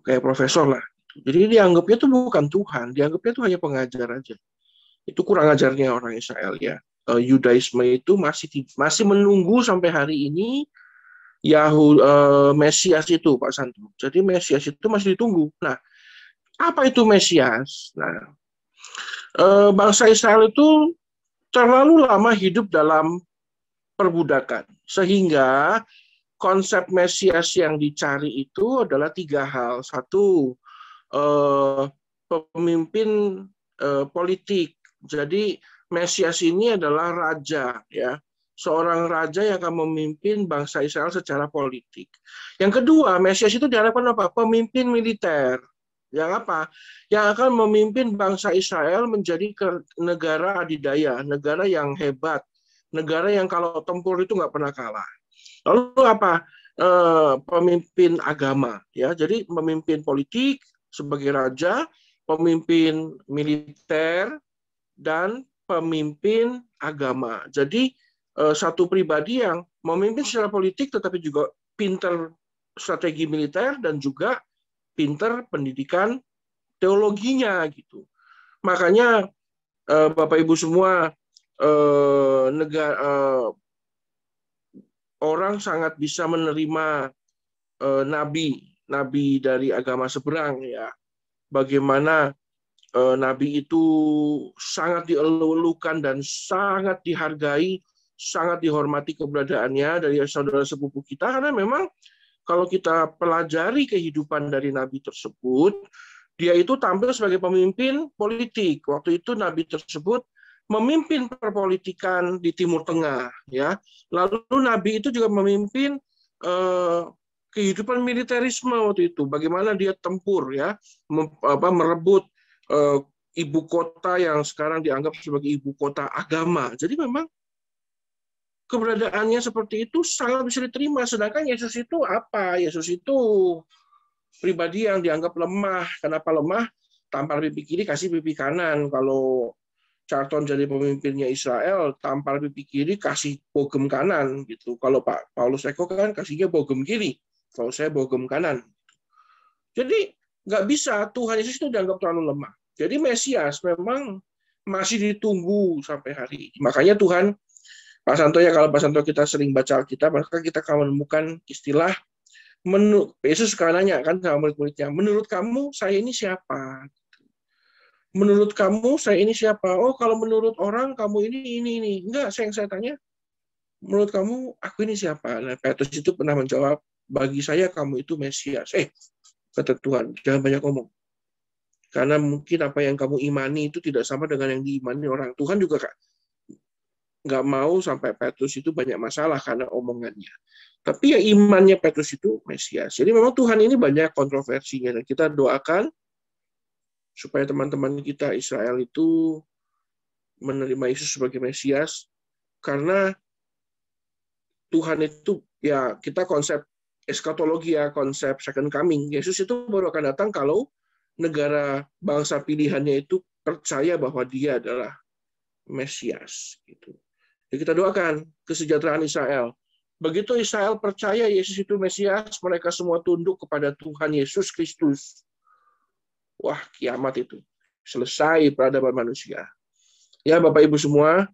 Kayak profesor lah. Jadi dianggapnya itu bukan Tuhan. Dianggapnya itu hanya pengajar aja. Itu kurang ajarnya orang Israel ya. Yudaisme itu masih menunggu sampai hari ini Mesias itu, Pak Santo. Jadi Mesias itu masih ditunggu. Nah, apa itu Mesias? Nah, bangsa Israel itu terlalu lama hidup dalam perbudakan, sehingga konsep Mesias yang dicari itu adalah 3 hal. Satu, pemimpin politik. Jadi Mesias ini adalah raja, ya, seorang raja yang akan memimpin bangsa Israel secara politik. Yang kedua, Mesias itu diharapkan apa? Pemimpin militer. Yang apa? Yang akan memimpin bangsa Israel menjadi negara adidaya, negara yang hebat, negara yang kalau tempur itu nggak pernah kalah. Lalu apa? Pemimpin agama, ya. Jadi pemimpin politik sebagai raja, pemimpin militer, dan pemimpin agama. Jadi satu pribadi yang memimpin secara politik tetapi juga pinter strategi militer dan juga pinter pendidikan teologinya gitu. Makanya Bapak Ibu semua, orang sangat bisa menerima nabi dari agama seberang ya. Bagaimana nabi itu sangat dielulukan dan sangat dihargai, sangat dihormati keberadaannya dari saudara sepupu kita, karena memang kalau kita pelajari kehidupan dari nabi tersebut, dia itu tampil sebagai pemimpin politik. Waktu itu nabi tersebut memimpin perpolitikan di Timur Tengah, ya. Lalu nabi itu juga memimpin kehidupan militerisme waktu itu. Bagaimana dia tempur, ya, merebut ibu kota yang sekarang dianggap sebagai ibu kota agama. Jadi memang keberadaannya seperti itu sangat bisa diterima. Sedangkan Yesus itu apa? Yesus itu pribadi yang dianggap lemah. Kenapa lemah? Tampar pipi kiri, kasih pipi kanan. Kalau Charlton jadi pemimpinnya Israel, tampar pipi kiri, kasih bogem kanan. Gitu. Kalau Pak Paulus Eko kan kasihnya bogem kiri. Kalau saya bogem kanan. Jadi nggak bisa, Tuhan Yesus itu dianggap terlalu lemah. Jadi Mesias memang masih ditunggu sampai hari ini. Makanya Tuhan, Pak Santo ya, kalau Pak Santo kita sering baca Alkitab, maka kita akan menemukan istilah, Yesus sekarang nanya kan sama murid-muridnya, menurut kamu saya ini siapa? Menurut kamu saya ini siapa? Oh, kalau menurut orang kamu ini. Enggak, yang saya tanya, menurut kamu aku ini siapa? Nah, Petrus itu pernah menjawab, bagi saya kamu itu Mesias. Kata Tuhan, jangan banyak ngomong. Karena mungkin apa yang kamu imani itu tidak sama dengan yang diimani orang. Tuhan juga nggak mau sampai Petrus itu banyak masalah karena omongannya. Tapi ya imannya Petrus itu Mesias. Jadi memang Tuhan ini banyak kontroversinya. Dan kita doakan supaya teman-teman kita Israel itu menerima Yesus sebagai Mesias. Karena Tuhan itu, ya kita konsep eskatologi ya, konsep second coming. Yesus itu baru akan datang kalau negara bangsa pilihannya itu percaya bahwa dia adalah Mesias. Gitu. Jadi kita doakan kesejahteraan Israel. Begitu Israel percaya Yesus itu Mesias, mereka semua tunduk kepada Tuhan Yesus Kristus. Wah, kiamat itu. Selesai peradaban manusia. Ya, Bapak Ibu semua,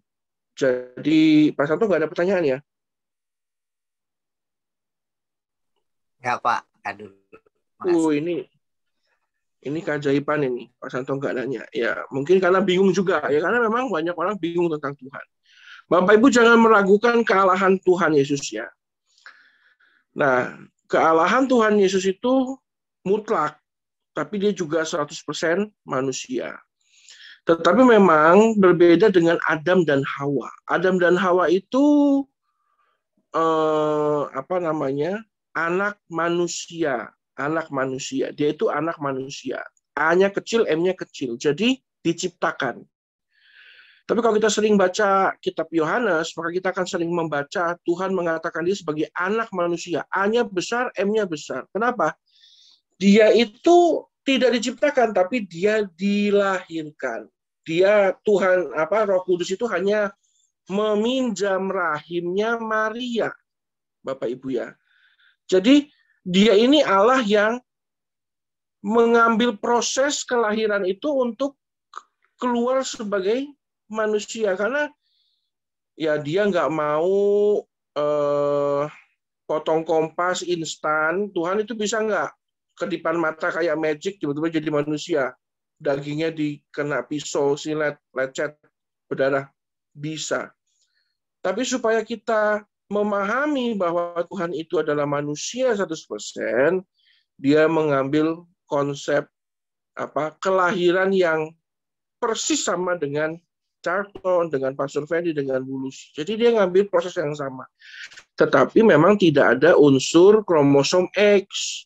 jadi Pak Santo nggak ada pertanyaan ya? Ya, Pak. Aduh. Ini keajaiban ini, Pak Santo nggak nanya. Ya, mungkin karena bingung juga, ya karena memang banyak orang bingung tentang Tuhan. Bapak Ibu jangan meragukan kealahan Tuhan Yesus ya. Nah, kealahan Tuhan Yesus itu mutlak, tapi dia juga 100% manusia. Tetapi memang berbeda dengan Adam dan Hawa. Adam dan Hawa itu anak manusia. Dia itu anak manusia. A-nya kecil, M-nya kecil. Jadi diciptakan. Tapi kalau kita sering baca kitab Yohanes, maka kita akan sering membaca Tuhan mengatakan dia sebagai anak manusia. A-nya besar, M-nya besar. Kenapa? Dia itu tidak diciptakan, tapi dia dilahirkan. Dia Tuhan, Roh Kudus itu hanya meminjam rahimnya Maria, Bapak Ibu ya. Jadi dia ini Allah yang mengambil proses kelahiran itu untuk keluar sebagai manusia, karena ya dia nggak mau potong kompas instan. Tuhan itu bisa nggak kedipan mata kayak magic tiba-tiba jadi manusia, dagingnya dikena pisau silet lecet berdarah? Bisa. Tapi supaya kita memahami bahwa Tuhan itu adalah manusia 100%, dia mengambil konsep kelahiran yang persis sama dengan Charlton, dengan Pastor Fendi, dengan Bulus. Jadi dia ngambil proses yang sama. Tetapi memang tidak ada unsur kromosom X.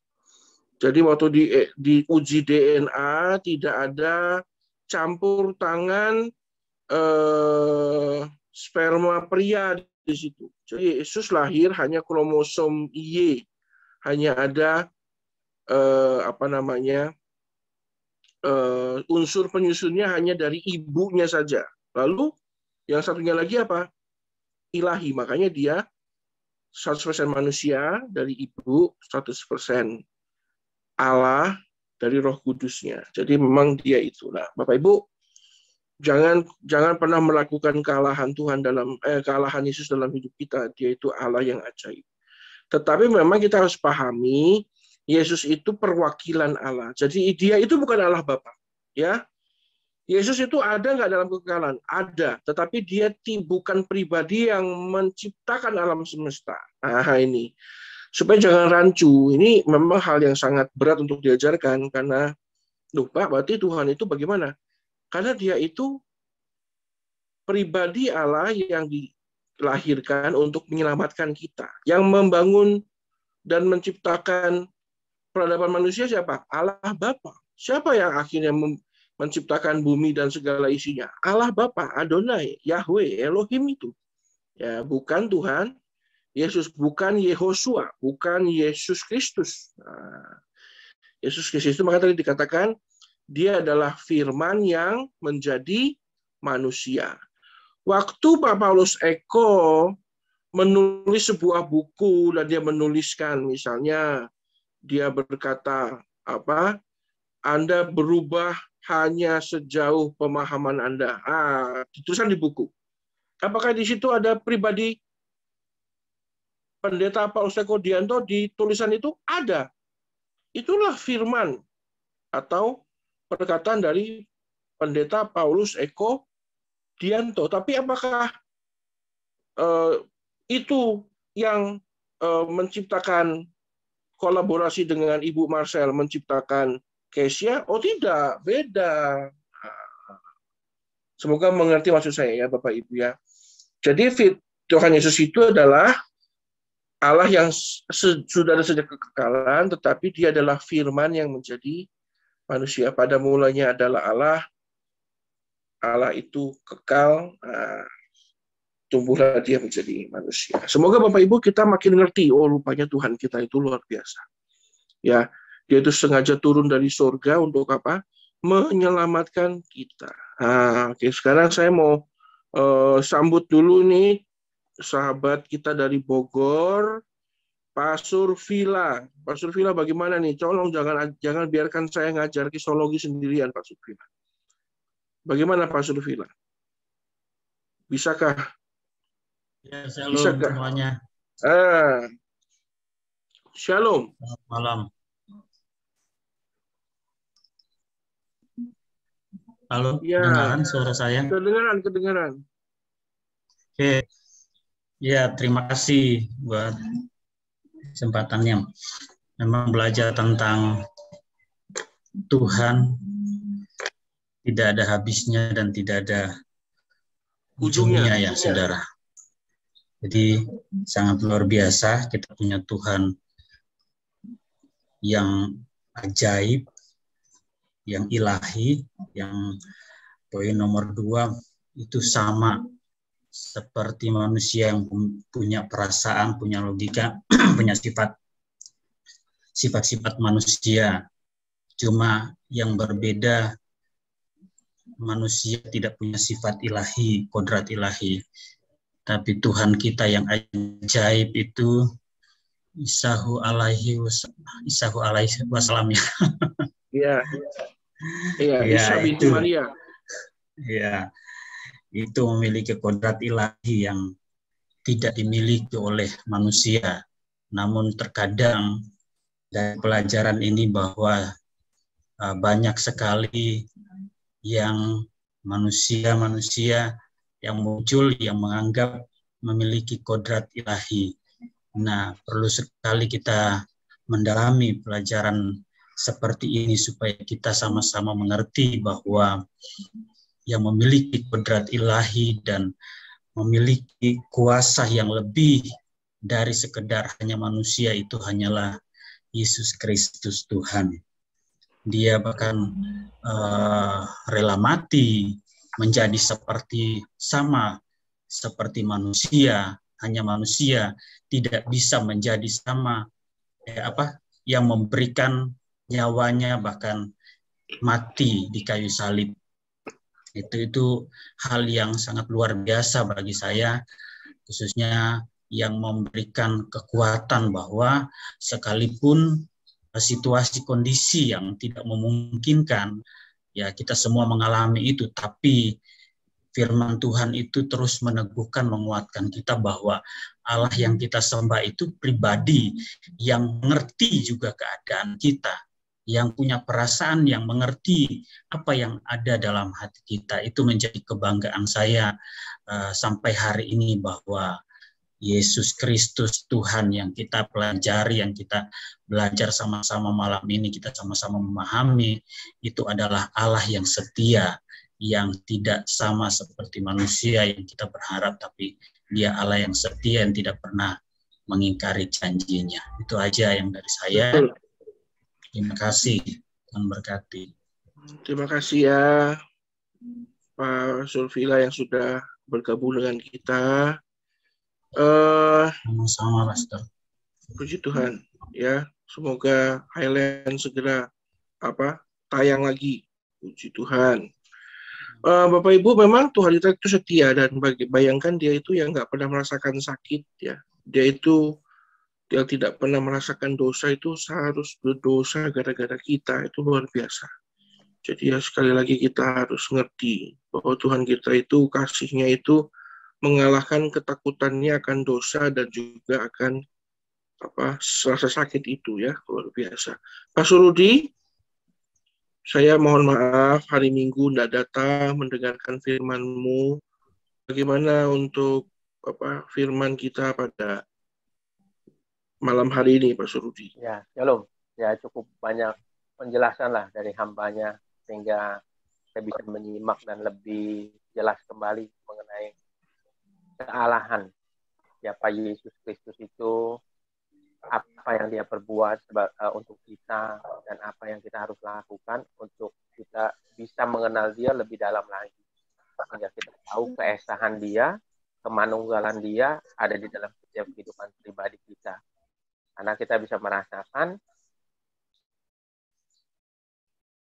Jadi waktu diuji DNA tidak ada campur tangan sperma pria di situ. Jadi Yesus lahir hanya kromosom Y, hanya ada unsur penyusunnya hanya dari ibunya saja. Lalu yang satunya lagi apa? Ilahi. Makanya dia 100% manusia dari ibu, 100% Allah dari Roh Kudusnya. Jadi memang dia itu. Nah, Bapak Ibu, jangan pernah melakukan kealahan Tuhan kealahan Yesus dalam hidup kita. Dia itu Allah yang ajaib. Tetapi memang kita harus pahami Yesus itu perwakilan Allah. Jadi dia itu bukan Allah Bapa, ya. Yesus itu ada nggak dalam kekekalan? Ada, tetapi dia bukan pribadi yang menciptakan alam semesta. Nah, ini supaya jangan rancu. Ini memang hal yang sangat berat untuk diajarkan, karena Pak, berarti Tuhan itu bagaimana? Karena dia itu pribadi Allah yang dilahirkan untuk menyelamatkan kita. Yang membangun dan menciptakan peradaban manusia siapa? Allah Bapa. Siapa yang akhirnya menciptakan bumi dan segala isinya? Allah Bapa, Adonai, Yahweh, Elohim itu. Ya, bukan Tuhan Yesus, bukan Yehosua, bukan Yesus Kristus. Nah, Yesus Kristus itu maka tadi dikatakan dia adalah firman yang menjadi manusia. Waktu Pak Paulus Eko menulis sebuah buku dan dia menuliskan misalnya dia berkata Anda berubah hanya sejauh pemahaman Anda. Dituliskan di buku. Apakah di situ ada pribadi Pendeta Paulus Eko Dianto di tulisan itu? Ada. Itulah firman atau perkataan dari Pendeta Paulus Eko Dianto. Tapi apakah itu yang menciptakan kolaborasi dengan Ibu Marcel, menciptakan Kesia? Oh tidak, beda. Semoga mengerti maksud saya ya Bapak Ibu ya. Jadi Tuhan Yesus itu adalah Allah yang sudah ada sejak kekekalan, tetapi dia adalah firman yang menjadi manusia. Pada mulanya adalah Allah. Allah itu kekal, tumbuhlah dia menjadi manusia. Semoga Bapak Ibu kita makin ngerti, oh rupanya Tuhan kita itu luar biasa. Ya, dia itu sengaja turun dari surga untuk apa? Menyelamatkan kita. Oke, sekarang saya mau sambut dulu nih sahabat kita dari Bogor, Pak Survila. Pak Survila bagaimana nih? Tolong jangan biarkan saya ngajar kisologi sendirian, Pak Survila. Bagaimana Pak Survila? Bisakah? Ya, shalom semuanya. Shalom. Selamat malam. Halo, ya, kedengaran suara saya? Kedengaran. Oke, ya terima kasih buat kesempatannya. Memang belajar tentang Tuhan tidak ada habisnya dan tidak ada ujungnya ya, saudara. Jadi sangat luar biasa kita punya Tuhan yang ajaib, yang ilahi, yang poin nomor 2 itu sama seperti manusia yang punya perasaan, punya logika, punya sifat-sifat manusia. Cuma yang berbeda, manusia tidak punya sifat ilahi, kodrat ilahi. Tapi Tuhan kita yang ajaib itu Isahu alaihi wasallam ya. Iya. Iya, Isa binti Maria. Iya. Itu memiliki kodrat ilahi yang tidak dimiliki oleh manusia. Namun terkadang dari pelajaran ini bahwa banyak sekali yang manusia-manusia yang muncul yang menganggap memiliki kodrat ilahi. Nah, perlu sekali kita mendalami pelajaran seperti ini supaya kita sama-sama mengerti bahwa yang memiliki kodrat ilahi dan memiliki kuasa yang lebih dari sekedar hanya manusia itu hanyalah Yesus Kristus Tuhan. Dia bahkan rela mati menjadi sama seperti manusia, hanya manusia tidak bisa menjadi sama yang memberikan nyawanya bahkan mati di kayu salib. Itu hal yang sangat luar biasa bagi saya, khususnya yang memberikan kekuatan bahwa sekalipun situasi kondisi yang tidak memungkinkan, ya kita semua mengalami itu, tapi firman Tuhan itu terus meneguhkan, menguatkan kita bahwa Allah yang kita sembah itu pribadi, yang mengerti juga keadaan kita, yang punya perasaan, yang mengerti apa yang ada dalam hati kita. Itu menjadi kebanggaan saya sampai hari ini bahwa Yesus Kristus Tuhan yang kita pelajari, yang kita belajar sama-sama malam ini, kita sama-sama memahami, itu adalah Allah yang setia, yang tidak sama seperti manusia yang kita berharap, tapi Dia Allah yang setia, yang tidak pernah mengingkari janjinya. Itu aja yang dari saya. Terima kasih, Tuhan berkati. Terima kasih ya Pak Sulfila yang sudah bergabung dengan kita. Sama-sama, Pastor. Puji Tuhan ya, semoga Highland segera tayang lagi. Puji Tuhan. Bapak Ibu, memang Tuhan kita itu setia, dan bayangkan dia itu yang nggak pernah merasakan sakit ya. Dia tidak pernah merasakan dosa, itu harus berdosa gara-gara kita, itu luar biasa. Jadi ya sekali lagi kita harus ngerti bahwa Tuhan kita itu kasihnya itu mengalahkan ketakutannya akan dosa dan juga akan rasa sakit itu ya, luar biasa. Pak Surudi, saya mohon maaf hari Minggu tidak datang mendengarkan firman-Mu. Bagaimana untuk firman kita pada malam hari ini, Pak Surudi? Ya, shalom. Ya, cukup banyak penjelasan lah dari hambanya sehingga saya bisa menyimak dan lebih jelas kembali mengenai kealahan siapa Yesus Kristus itu, apa yang Dia perbuat untuk kita, dan apa yang kita harus lakukan untuk kita bisa mengenal Dia lebih dalam lagi. Sehingga kita tahu keesahan Dia, kemanunggalan Dia ada di dalam setiap kehidupan pribadi kita. Karena kita bisa merasakan,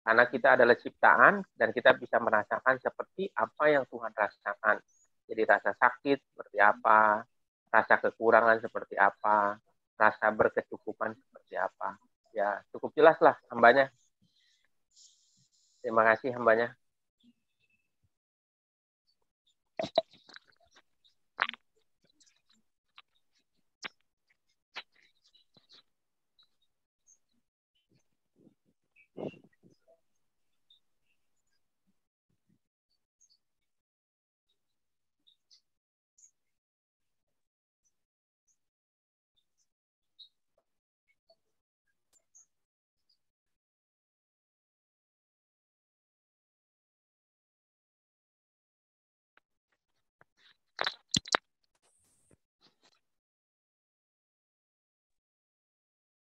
karena kita adalah ciptaan, dan kita bisa merasakan seperti apa yang Tuhan rasakan. Jadi rasa sakit seperti apa, rasa kekurangan seperti apa, rasa berkecukupan seperti apa. Ya, cukup jelas lah hambanya. Terima kasih hambanya.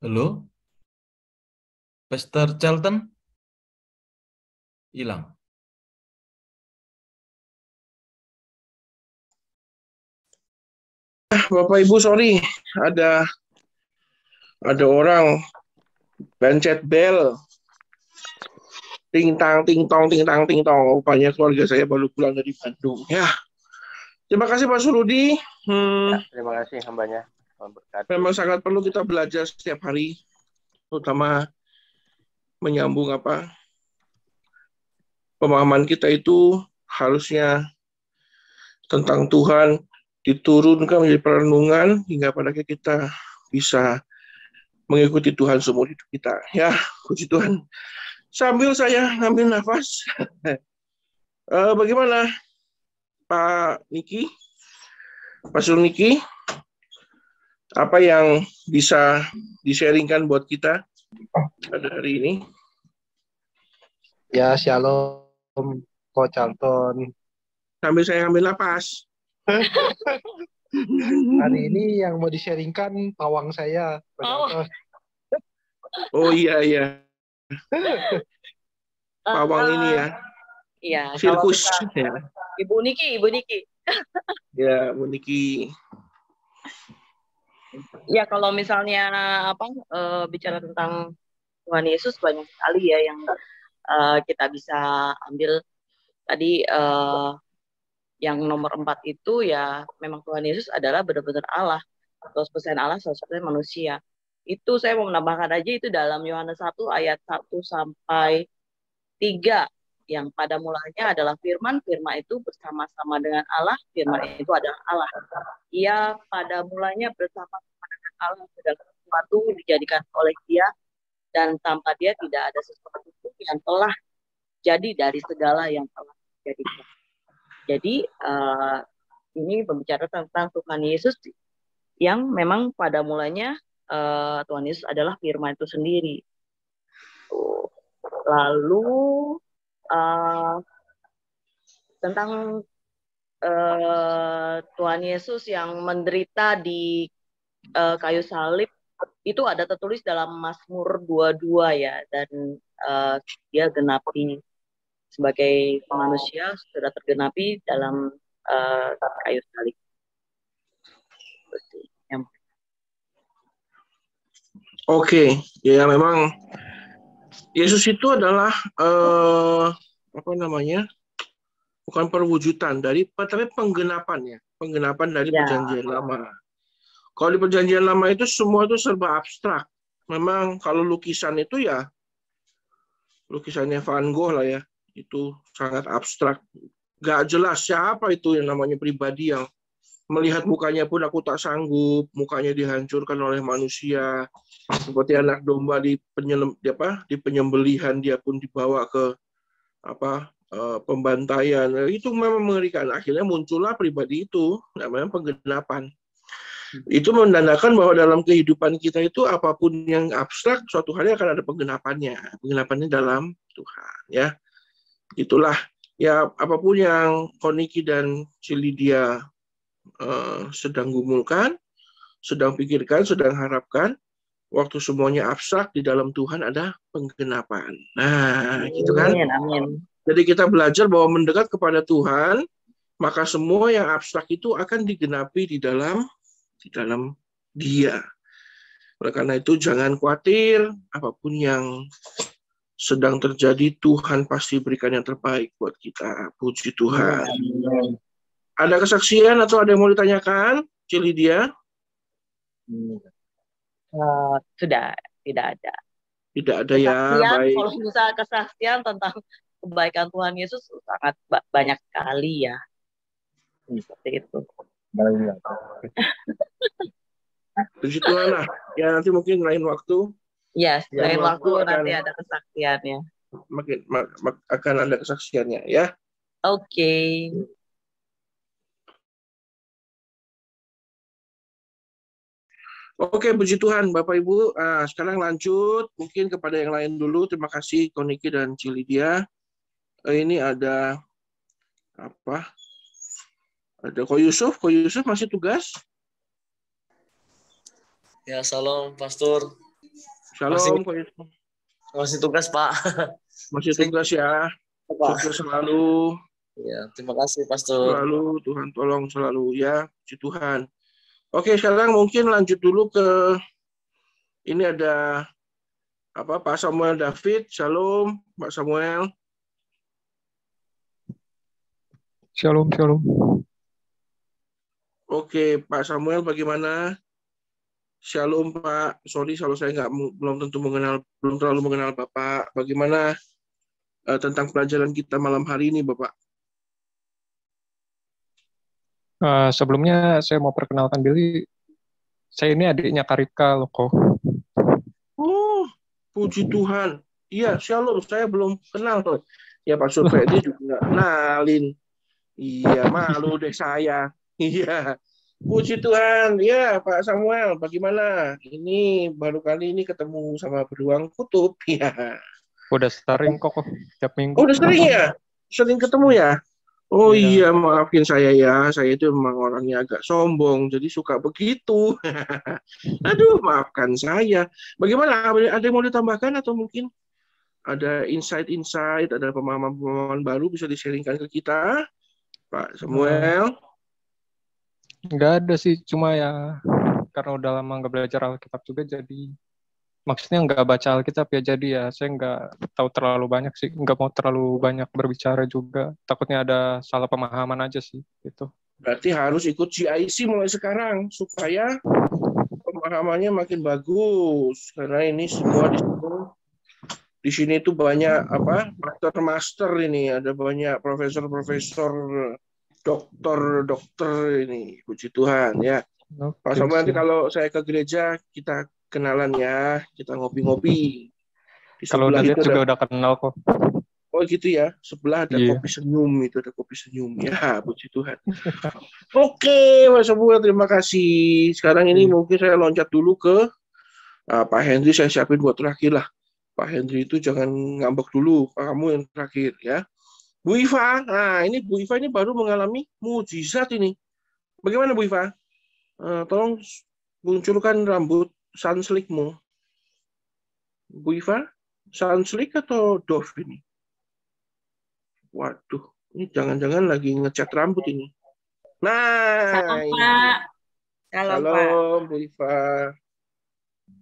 Halo, Pastor Charlton? Hilang. Bapak Ibu, sorry, ada orang pencet bel. Ting tang ting tong ting tang ting tong. Rupanya keluarga saya baru pulang dari Bandung. Ya, terima kasih Pak Surudi. Ya, terima kasih hambanya. Memberkati. Memang sangat perlu kita belajar setiap hari, terutama menyambung pemahaman kita itu harusnya tentang Tuhan diturunkan menjadi perenungan hingga pada kita bisa mengikuti Tuhan seumur hidup kita. Ya, puji Tuhan. Sambil saya ngambil nafas, bagaimana Pak Niki, Pastor Niki, apa yang bisa di-sharingkan buat kita pada hari ini? Ya, shalom, Coach Charlton. Sambil saya ngambil nafas. Hari ini yang mau di-sharingkan pawang saya. Oh iya. Pawang ini ya. Iya. Sirkus. Ya. Ibu Niki. Ya, Bu Niki. Ya, kalau misalnya bicara tentang Tuhan Yesus banyak sekali ya yang kita bisa ambil. Tadi yang nomor 4 itu ya memang Tuhan Yesus adalah benar-benar Allah, 100% Allah, 100% manusia. Itu saya mau menambahkan aja itu dalam Yohanes 1 ayat 1 sampai 3 yang pada mulanya adalah firman itu bersama-sama dengan Allah, firman itu adalah Allah. Ia pada mulanya bersama-sama dengan Allah, segala sesuatu dijadikan oleh Dia dan tanpa Dia tidak ada sesuatu yang telah jadi dari segala yang telah dijadikan. Jadi ini berbicara tentang Tuhan Yesus yang memang pada mulanya Tuhan Yesus adalah firman itu sendiri. Lalu tentang Tuhan Yesus yang menderita di kayu salib itu ada tertulis dalam Mazmur 22 ya, dan dia genapi sebagai manusia sudah tergenapi dalam kayu salib. Oke, ya memang Yesus itu adalah bukan perwujudan tapi penggenapan dari Perjanjian Lama. Kalau di Perjanjian Lama itu semua itu serba abstrak. Memang kalau lukisan itu ya lukisannya Van Gogh lah ya, itu sangat abstrak. Gak jelas siapa itu yang namanya pribadi yang melihat mukanya pun aku tak sanggup, mukanya dihancurkan oleh manusia, seperti anak domba di penyembelihan dia pun dibawa ke pembantaian. Itu memang mengerikan. Akhirnya muncullah pribadi itu, namanya penggenapan. Itu menandakan bahwa dalam kehidupan kita itu apapun yang abstrak, suatu hari akan ada penggenapannya dalam Tuhan. Ya, itulah ya apapun yang Koniki dan Cilidia sedang gumulkan, sedang pikirkan, sedang harapkan, waktu semuanya abstrak di dalam Tuhan ada penggenapan. Nah, gitu kan? Amin. Jadi kita belajar bahwa mendekat kepada Tuhan, maka semua yang abstrak itu akan digenapi di dalam Dia. Oleh karena itu jangan khawatir, apapun yang sedang terjadi, Tuhan pasti berikan yang terbaik buat kita. Puji Tuhan. Ada kesaksian atau ada yang mau ditanyakan, Cilidia? Sudah, tidak ada. Tidak ada ya, baik. Kalau misalnya kesaksian tentang kebaikan Tuhan Yesus sangat banyak sekali ya. Seperti itu. Puji Tuhan lah. Ya nanti mungkin lain waktu. Ya, lain waktu nanti ada kesaksiannya. Akan ada kesaksiannya ya. Oke. Oke, puji Tuhan, Bapak Ibu. Sekarang lanjut, mungkin kepada yang lain dulu. Terima kasih, Koniki dan Cilidia. Ini ada apa? Ada Ko Yusuf. Ko Yusuf masih tugas? Ya, salam, Pastor. Shalom, Pak Yusuf. Masih tugas, Pak. Masih tugas ya. Pak. Sukses selalu. Ya, terima kasih, Pastor. Selalu Tuhan tolong selalu ya, puji Tuhan. Oke, sekarang mungkin lanjut dulu ke ini ada Pak Samuel David. Shalom, Pak Samuel. Shalom, shalom. Oke, Pak Samuel bagaimana? Shalom, Pak. Sorry kalau saya belum terlalu mengenal Bapak. Bagaimana tentang pelajaran kita malam hari ini, Bapak? Sebelumnya saya mau perkenalkan diri. Saya ini adiknya Karika Loko. Oh, puji Tuhan. Iya, shalom. Saya belum kenal. Ya, Pak Surfedi juga nggak kenalin. Iya, malu deh saya. Iya, puji Tuhan. Ya, Pak Samuel, bagaimana? Ini baru kali ini ketemu sama beruang kutub. Ya. Udah sering kok tiap minggu. Udah sering ya? Sering ketemu ya? Oh iya, maafin saya ya. Saya itu memang orangnya agak sombong, jadi suka begitu. Aduh, maafkan saya. Bagaimana? Ada yang mau ditambahkan atau mungkin ada insight-insight, ada pemahaman-pemahaman baru bisa di-sharingkan ke kita, Pak Samuel? Nggak ada sih, cuma ya karena udah lama nggak belajar Alkitab juga, jadi maksudnya nggak baca Alkitab ya, jadi ya saya nggak tahu terlalu banyak sih, nggak mau terlalu banyak berbicara juga, takutnya ada salah pemahaman aja sih gitu. Berarti harus ikut GIC mulai sekarang supaya pemahamannya makin bagus, karena ini semua di sini itu banyak master ini, ada banyak profesor, dokter ini, puji Tuhan ya. Pak Samuel, nanti kalau saya ke gereja kita kenalan ya, kita ngopi-ngopi. Kalau udah lihat juga udah kenal kok. Oh gitu ya, sebelah ada kopi senyum, itu ada kopi senyum ya, puji Tuhan. Oke, Mas Samuel, terima kasih. Sekarang ini mungkin saya loncat dulu ke Pak Henry, saya siapin buat terakhir lah. Pak Henry itu jangan ngambek dulu, kamu yang terakhir ya. Bu Iva, nah ini Bu Iva ini baru mengalami mujizat ini. Bagaimana Bu Iva? Tolong munculkan rambut sunslickmu. Bu Iva, sunslick atau Dove ini? Waduh, ini jangan-jangan lagi ngecat rambut ini. Nah, Salam, ini. Pak. Salam, Bu Iva.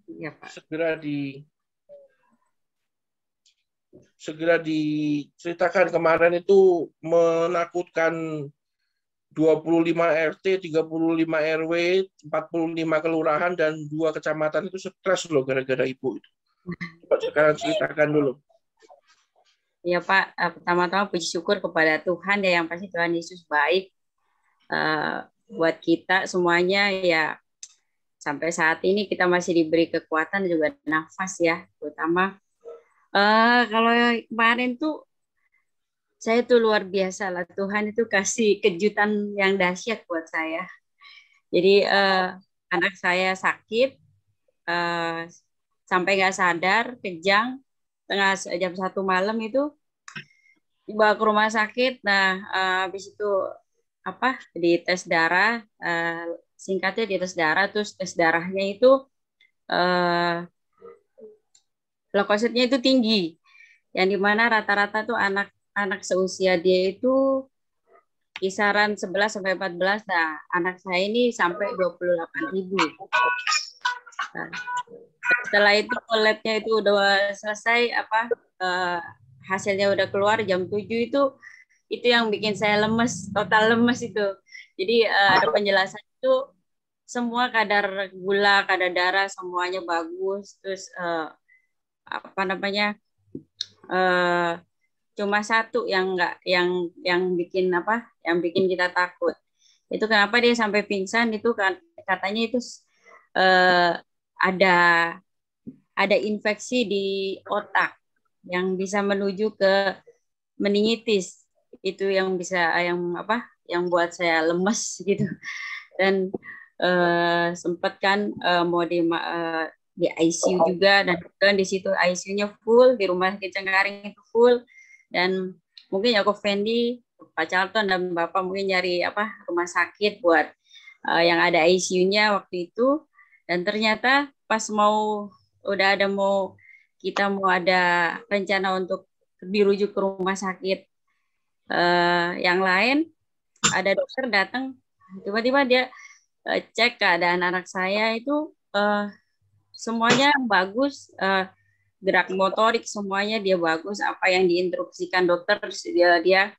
Iya, Pak. Segera diceritakan, kemarin itu menakutkan 25 RT, 35 RW, 45 kelurahan, dan 2 kecamatan itu stres loh gara-gara ibu itu. Coba sekarang ceritakan dulu. Ya Pak, pertama-tama puji syukur kepada Tuhan ya, yang pasti Tuhan Yesus baik buat kita semuanya ya. Sampai saat ini kita masih diberi kekuatan dan juga nafas ya, terutama kalau kemarin tuh saya tuh luar biasa lah, Tuhan itu kasih kejutan yang dahsyat buat saya. Jadi anak saya sakit sampai nggak sadar, kejang, jam 1 malam itu dibawa ke rumah sakit. Nah habis itu di tes darah, singkatnya di tes darah, terus tes darahnya itu leukositnya itu tinggi, yang dimana rata-rata tuh anak seusia dia itu kisaran 11 sampai 14. Nah, anak saya ini sampai 28.000. Nah, setelah itu labnya itu udah selesai, hasilnya udah keluar jam 7 itu yang bikin saya lemes, total lemes itu. Jadi ada penjelasan itu semua kadar gula, kadar darah semuanya bagus, terus cuma satu yang enggak, yang bikin kita takut. Itu kenapa dia sampai pingsan, itu kan katanya itu ada infeksi di otak yang bisa menuju ke meningitis. Itu yang bisa yang buat saya lemes gitu. Dan sempat kan mau di ICU juga, dan di situ ICU-nya full, di rumah sakit Cengkareng itu full, dan mungkin Yakob Fendi, Pak Charlton dan Bapak mungkin nyari rumah sakit buat yang ada ICU-nya waktu itu, dan ternyata pas mau kita mau ada rencana untuk dirujuk ke rumah sakit yang lain, ada dokter datang, tiba-tiba dia cek keadaan anak saya itu semuanya bagus, gerak motorik semuanya dia bagus, apa yang diinstruksikan dokter dia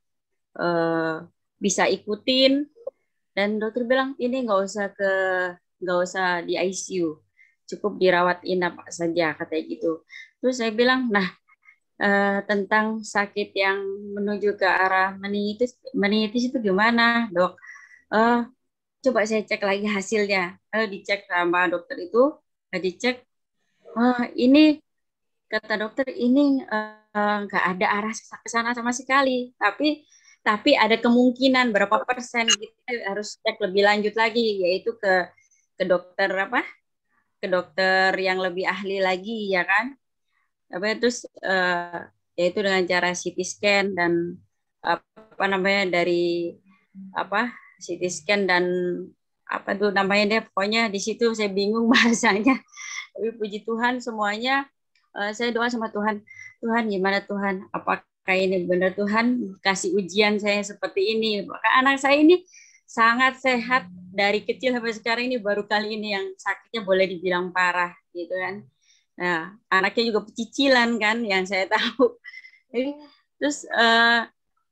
bisa ikutin, dan dokter bilang ini nggak usah di ICU, cukup dirawat inap saja katanya gitu. Terus saya bilang, nah tentang sakit yang menuju ke arah meningitis itu gimana, Dok? Coba saya cek lagi hasilnya. Dicek sama dokter itu, dicek, ini kata dokter ini nggak ada arah ke sana sama sekali, tapi ada kemungkinan berapa persen, kita harus cek lebih lanjut lagi, yaitu ke dokter ke dokter yang lebih ahli lagi, ya kan? Terus yaitu dengan cara CT scan dan dari CT scan dan apa tuh namanya deh, pokoknya di situ saya bingung bahasanya. Tapi puji Tuhan semuanya, saya doa sama Tuhan, Tuhan gimana Tuhan, apakah ini benar Tuhan kasih ujian saya seperti ini? Maka anak saya ini sangat sehat dari kecil sampai sekarang, ini baru kali ini yang sakitnya boleh dibilang parah gitu kan. Nah, anaknya juga pecicilan kan yang saya tahu. Jadi, terus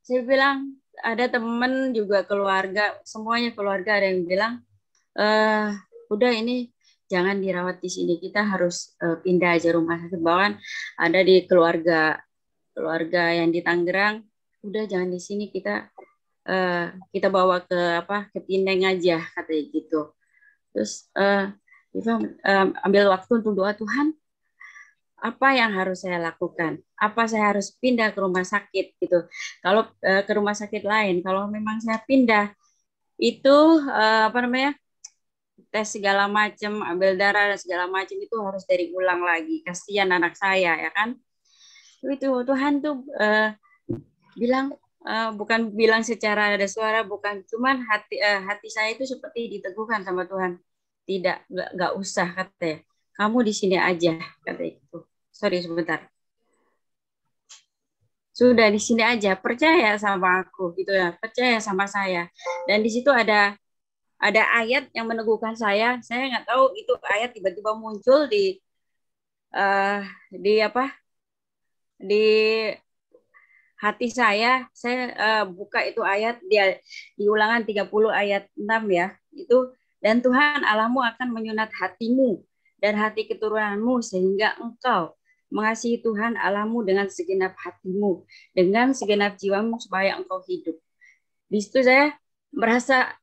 saya bilang, ada teman juga keluarga, semuanya keluarga ada yang bilang, udah ini jangan dirawat di sini, kita harus pindah aja rumah sakit. Bahkan ada di keluarga yang di Tangerang, udah jangan di sini, kita bawa ke Pineng aja katanya gitu. Terus ambil waktu untuk doa, Tuhan apa yang harus saya lakukan? Apa saya harus pindah ke rumah sakit gitu? Kalau ke rumah sakit lain, kalau memang saya pindah itu tes segala macam, ambil darah dan segala macam itu harus dari ulang lagi. Kasihan anak saya ya kan. Itu Tuhan tuh bilang, bukan bilang secara ada suara, bukan, cuman hati saya itu seperti diteguhkan sama Tuhan. Tidak, nggak usah katanya. Kamu di sini aja katanya gitu. Sorry sebentar. Sudah di sini aja, percaya sama aku gitu ya, percaya sama saya. Dan di situ ada ayat yang meneguhkan saya. Saya nggak tahu itu ayat tiba-tiba muncul di hati saya. Saya buka itu ayat di Ulangan 30 ayat 6 ya. Itu, dan Tuhan Allahmu akan menyunat hatimu dan hati keturunanmu sehingga engkau mengasihi Tuhan Allahmu dengan segenap hatimu, dengan segenap jiwamu supaya engkau hidup. Di situ saya merasa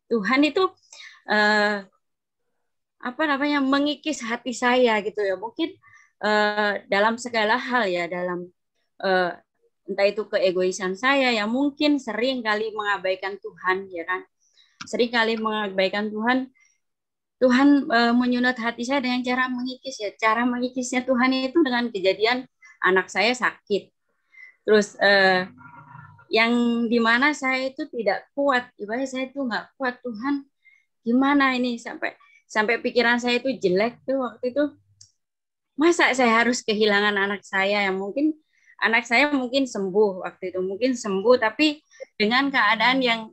Tuhan itu mengikis hati saya gitu ya. Mungkin dalam segala hal ya, dalam entah itu keegoisan saya yang mungkin sering kali mengabaikan Tuhan ya kan. Sering kali mengabaikan Tuhan. Tuhan menyunat hati saya dengan cara mengikis ya. Cara mengikisnya Tuhan itu dengan kejadian anak saya sakit. Terus yang dimana saya itu tidak kuat. Ibaratnya saya itu nggak kuat, Tuhan. Gimana ini sampai pikiran saya itu jelek tuh waktu itu. Masa saya harus kehilangan anak saya yang mungkin anak saya mungkin sembuh waktu itu, mungkin sembuh tapi dengan keadaan yang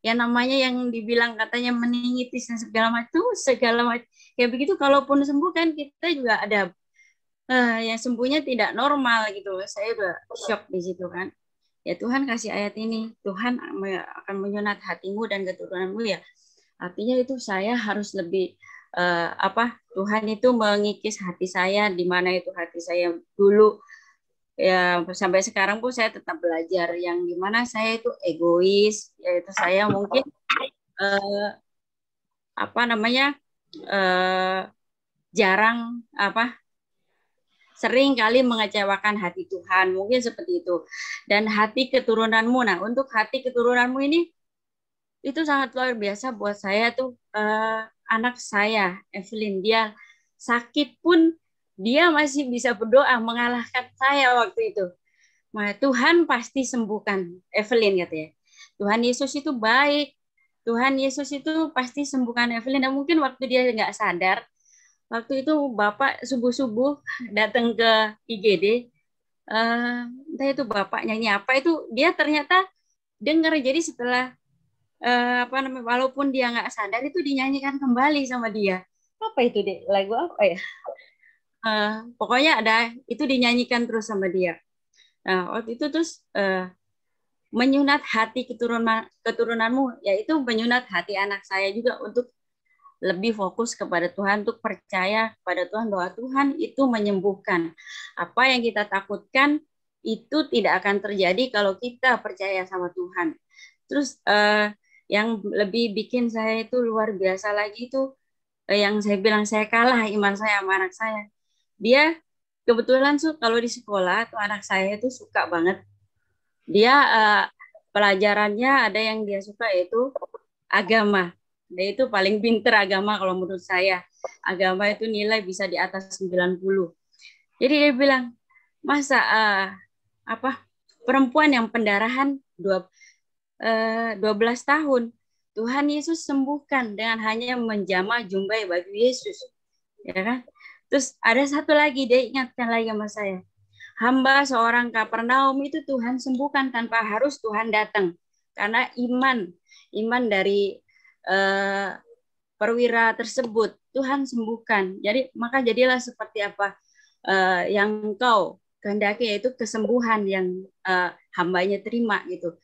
namanya yang dibilang katanya meningitis dan segala macam kayak begitu. Kalaupun sembuh kan kita juga ada yang sembuhnya tidak normal gitu. Saya udah shock di situ kan. Ya Tuhan kasih ayat ini, Tuhan akan menyunat hatimu dan keturunanmu ya. Artinya itu saya harus lebih Tuhan itu mengikis hati saya, di mana itu hati saya dulu ya, sampai sekarang pun saya tetap belajar yang dimana saya itu egois, yaitu saya mungkin jarang sering kali mengecewakan hati Tuhan, mungkin seperti itu. Dan hati keturunanmu, nah untuk hati keturunanmu ini itu sangat luar biasa buat saya tuh. Anak saya Evelyn, dia sakit pun dia masih bisa berdoa mengalahkan saya waktu itu. Nah, Tuhan pasti sembuhkan Evelyn katanya. Tuhan Yesus itu baik. Tuhan Yesus itu pasti sembuhkan Evelyn. Dan mungkin waktu dia nggak sadar, waktu itu Bapak subuh-subuh datang ke IGD, entah itu Bapak nyanyi apa, itu dia ternyata dengar. Jadi setelah walaupun dia nggak sadar, itu dinyanyikan kembali sama dia. Apa itu, Dek? Lagu apa ya? Pokoknya ada, itu dinyanyikan terus sama dia. Nah, waktu itu terus menyunat hati keturunanmu, yaitu menyunat hati anak saya juga untuk lebih fokus kepada Tuhan, untuk percaya kepada Tuhan bahwa Tuhan itu menyembuhkan. Apa yang kita takutkan itu tidak akan terjadi kalau kita percaya sama Tuhan. Terus yang lebih bikin saya itu luar biasa lagi itu yang saya bilang saya kalah iman saya sama anak saya. Dia kebetulan kalau di sekolah tuh anak saya itu suka banget. Dia pelajarannya ada yang dia suka yaitu agama. Dia itu paling pinter agama kalau menurut saya. Agama itu nilai bisa di atas 90. Jadi dia bilang, masa perempuan yang pendarahan 12 tahun, Tuhan Yesus sembuhkan dengan hanya menjamah jumbai baju Yesus. Ya kan? Terus ada satu lagi, dia ingatkan lagi sama saya. Hamba seorang Kapernaum itu Tuhan sembuhkan tanpa harus Tuhan datang. Karena iman dari perwira tersebut, Tuhan sembuhkan. Jadi maka jadilah seperti apa yang engkau kehendaki, yaitu kesembuhan yang hambanya terima gitu.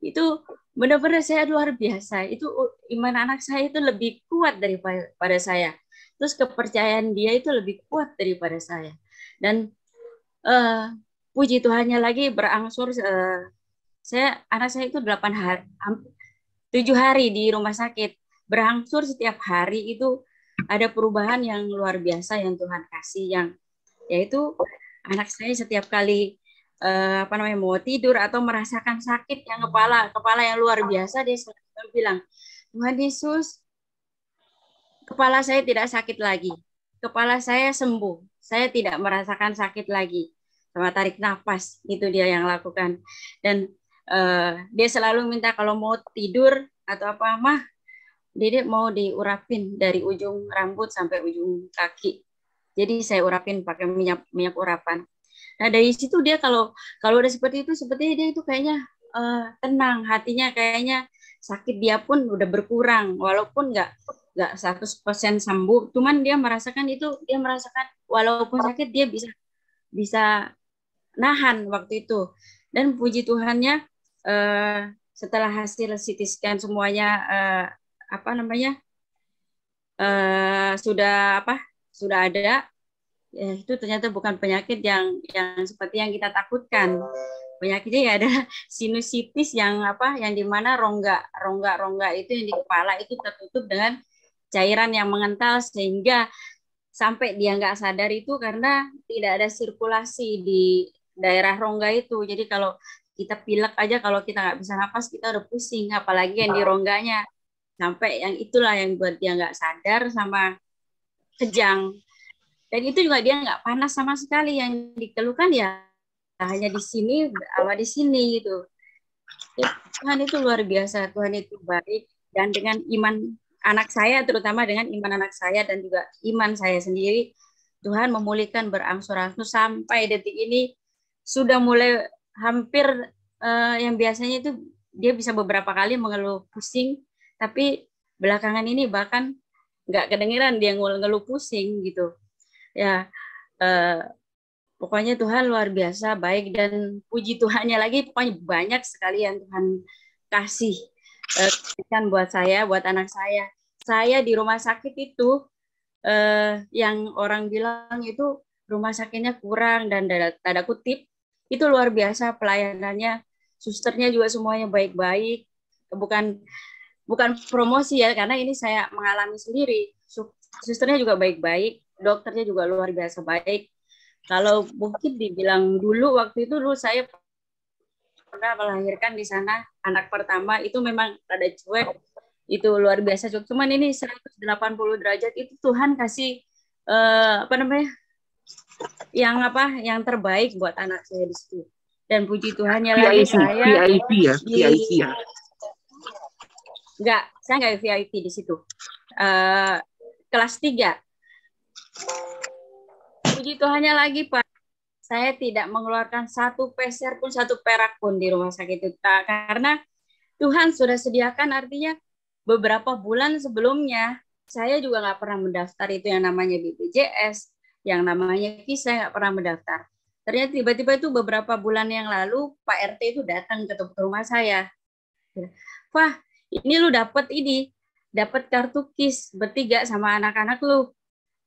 Itu benar-benar saya luar biasa. Itu iman anak saya itu lebih kuat daripada saya. Terus kepercayaan dia itu lebih kuat daripada saya. Dan puji Tuhannya lagi berangsur anak saya itu 7 hari di rumah sakit. Berangsur setiap hari itu ada perubahan yang luar biasa yang Tuhan kasih, yaitu anak saya setiap kali mau tidur atau merasakan sakit yang kepala yang luar biasa, dia selalu bilang, Tuhan Yesus, kepala saya tidak sakit lagi, kepala saya sembuh, saya tidak merasakan sakit lagi. Sama tarik nafas, itu dia yang lakukan. Dan dia selalu minta kalau mau tidur atau apa, Mah, Dedek mau diurapin dari ujung rambut sampai ujung kaki. Jadi saya urapin pakai minyak urapan. Nah dari situ dia kalau udah seperti itu, sepertinya dia itu kayaknya tenang, hatinya kayaknya sakit dia pun udah berkurang, walaupun nggak 100% sembuh, cuman dia merasakan walaupun sakit dia bisa nahan waktu itu. Dan puji Tuhannya setelah hasil CT scan semuanya sudah ada. Ya, itu ternyata bukan penyakit yang seperti yang kita takutkan. Penyakitnya ya ada sinusitis yang dimana rongga itu yang di kepala itu tertutup dengan cairan yang mengental, sehingga sampai dia nggak sadar itu karena tidak ada sirkulasi di daerah rongga itu. Jadi kalau kita pilek aja, kalau kita nggak bisa napas kita udah pusing, apalagi yang di rongganya. Sampai yang itulah yang buat dia nggak sadar sama kejang. Dan itu juga dia nggak panas sama sekali, yang dikeluhkan ya hanya di sini sama di sini gitu. Ya, Tuhan itu luar biasa, Tuhan itu baik. Dan dengan iman anak saya, terutama dengan iman anak saya dan juga iman saya sendiri, Tuhan memulihkan berangsur-angsur sampai detik ini sudah mulai hampir yang biasanya itu dia bisa beberapa kali mengeluh pusing, tapi belakangan ini bahkan nggak kedengeran dia ngeluh pusing gitu. Ya, pokoknya Tuhan luar biasa baik, dan puji Tuhannya lagi pokoknya banyak sekali yang Tuhan kasih kan buat saya, buat anak saya. Saya di rumah sakit itu yang orang bilang itu rumah sakitnya kurang dan tanda kutip itu luar biasa pelayanannya, susternya juga semuanya baik-baik. Bukan promosi ya, karena ini saya mengalami sendiri. Susternya juga baik-baik, dokternya juga luar biasa baik. Kalau mungkin dibilang dulu waktu itu saya pernah melahirkan di sana anak pertama, itu memang rada cuek, itu luar biasa cuek. Cuman ini 180 derajat itu Tuhan kasih yang terbaik buat anak saya di situ. Dan puji Tuhannya lagi saya VIP ya. Enggak, saya enggak VIP di situ. Kelas 3. Puji Tuhannya lagi, Pak. Saya tidak mengeluarkan 1 peser pun, 1 perak pun di rumah sakit itu. Karena Tuhan sudah sediakan, artinya beberapa bulan sebelumnya, saya juga nggak pernah mendaftar itu yang namanya BPJS, yang namanya KIS, saya nggak pernah mendaftar. Ternyata tiba-tiba itu beberapa bulan yang lalu, Pak RT itu datang ke rumah saya. Wah, ini lu dapat kartu KIS bertiga sama anak-anak lu.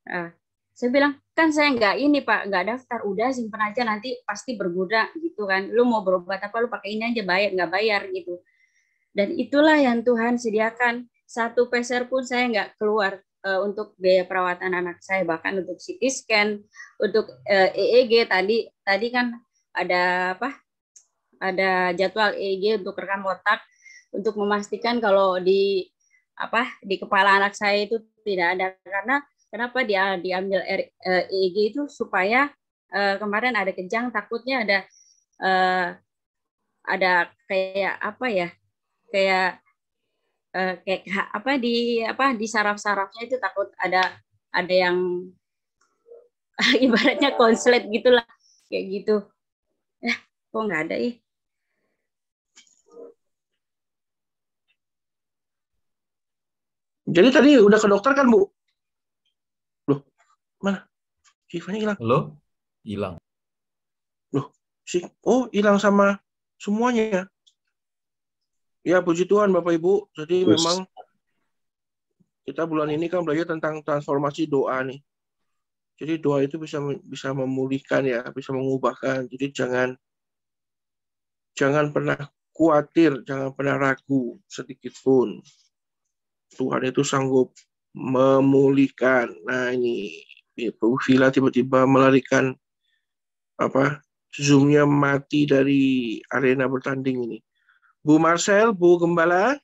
Nah, saya bilang, kan saya nggak daftar, udah simpen aja nanti pasti berguna gitu kan. Lu mau berobat apa, lu pakai ini aja, nggak bayar gitu. Dan itulah yang Tuhan sediakan. 1 peser pun saya nggak keluar untuk biaya perawatan anak saya, bahkan untuk CT scan, untuk EEG tadi kan ada ada jadwal EEG untuk rekam otak untuk memastikan kalau di kepala anak saya itu tidak ada. Karena kenapa dia diambil EEG itu supaya kemarin ada kejang, takutnya ada di saraf-sarafnya itu takut ada yang ibaratnya konslet gitulah, kayak gitu. Kok nggak ada ih? Jadi tadi udah ke dokter kan, Bu? Loh, mana? Sifanya hilang. Halo? Hilang. Loh, hilang sama semuanya. Ya, puji Tuhan Bapak Ibu. Jadi memang kita bulan ini kan belajar tentang transformasi doa nih. Jadi doa itu bisa memulihkan ya, bisa mengubahkan. Jadi jangan pernah khawatir, jangan pernah ragu sedikit pun. Tuhan itu sanggup memulihkan. Nah ini Bu Vila tiba-tiba melarikan Zoom-nya mati dari arena bertanding ini. Bu Marcel, Bu Gembala.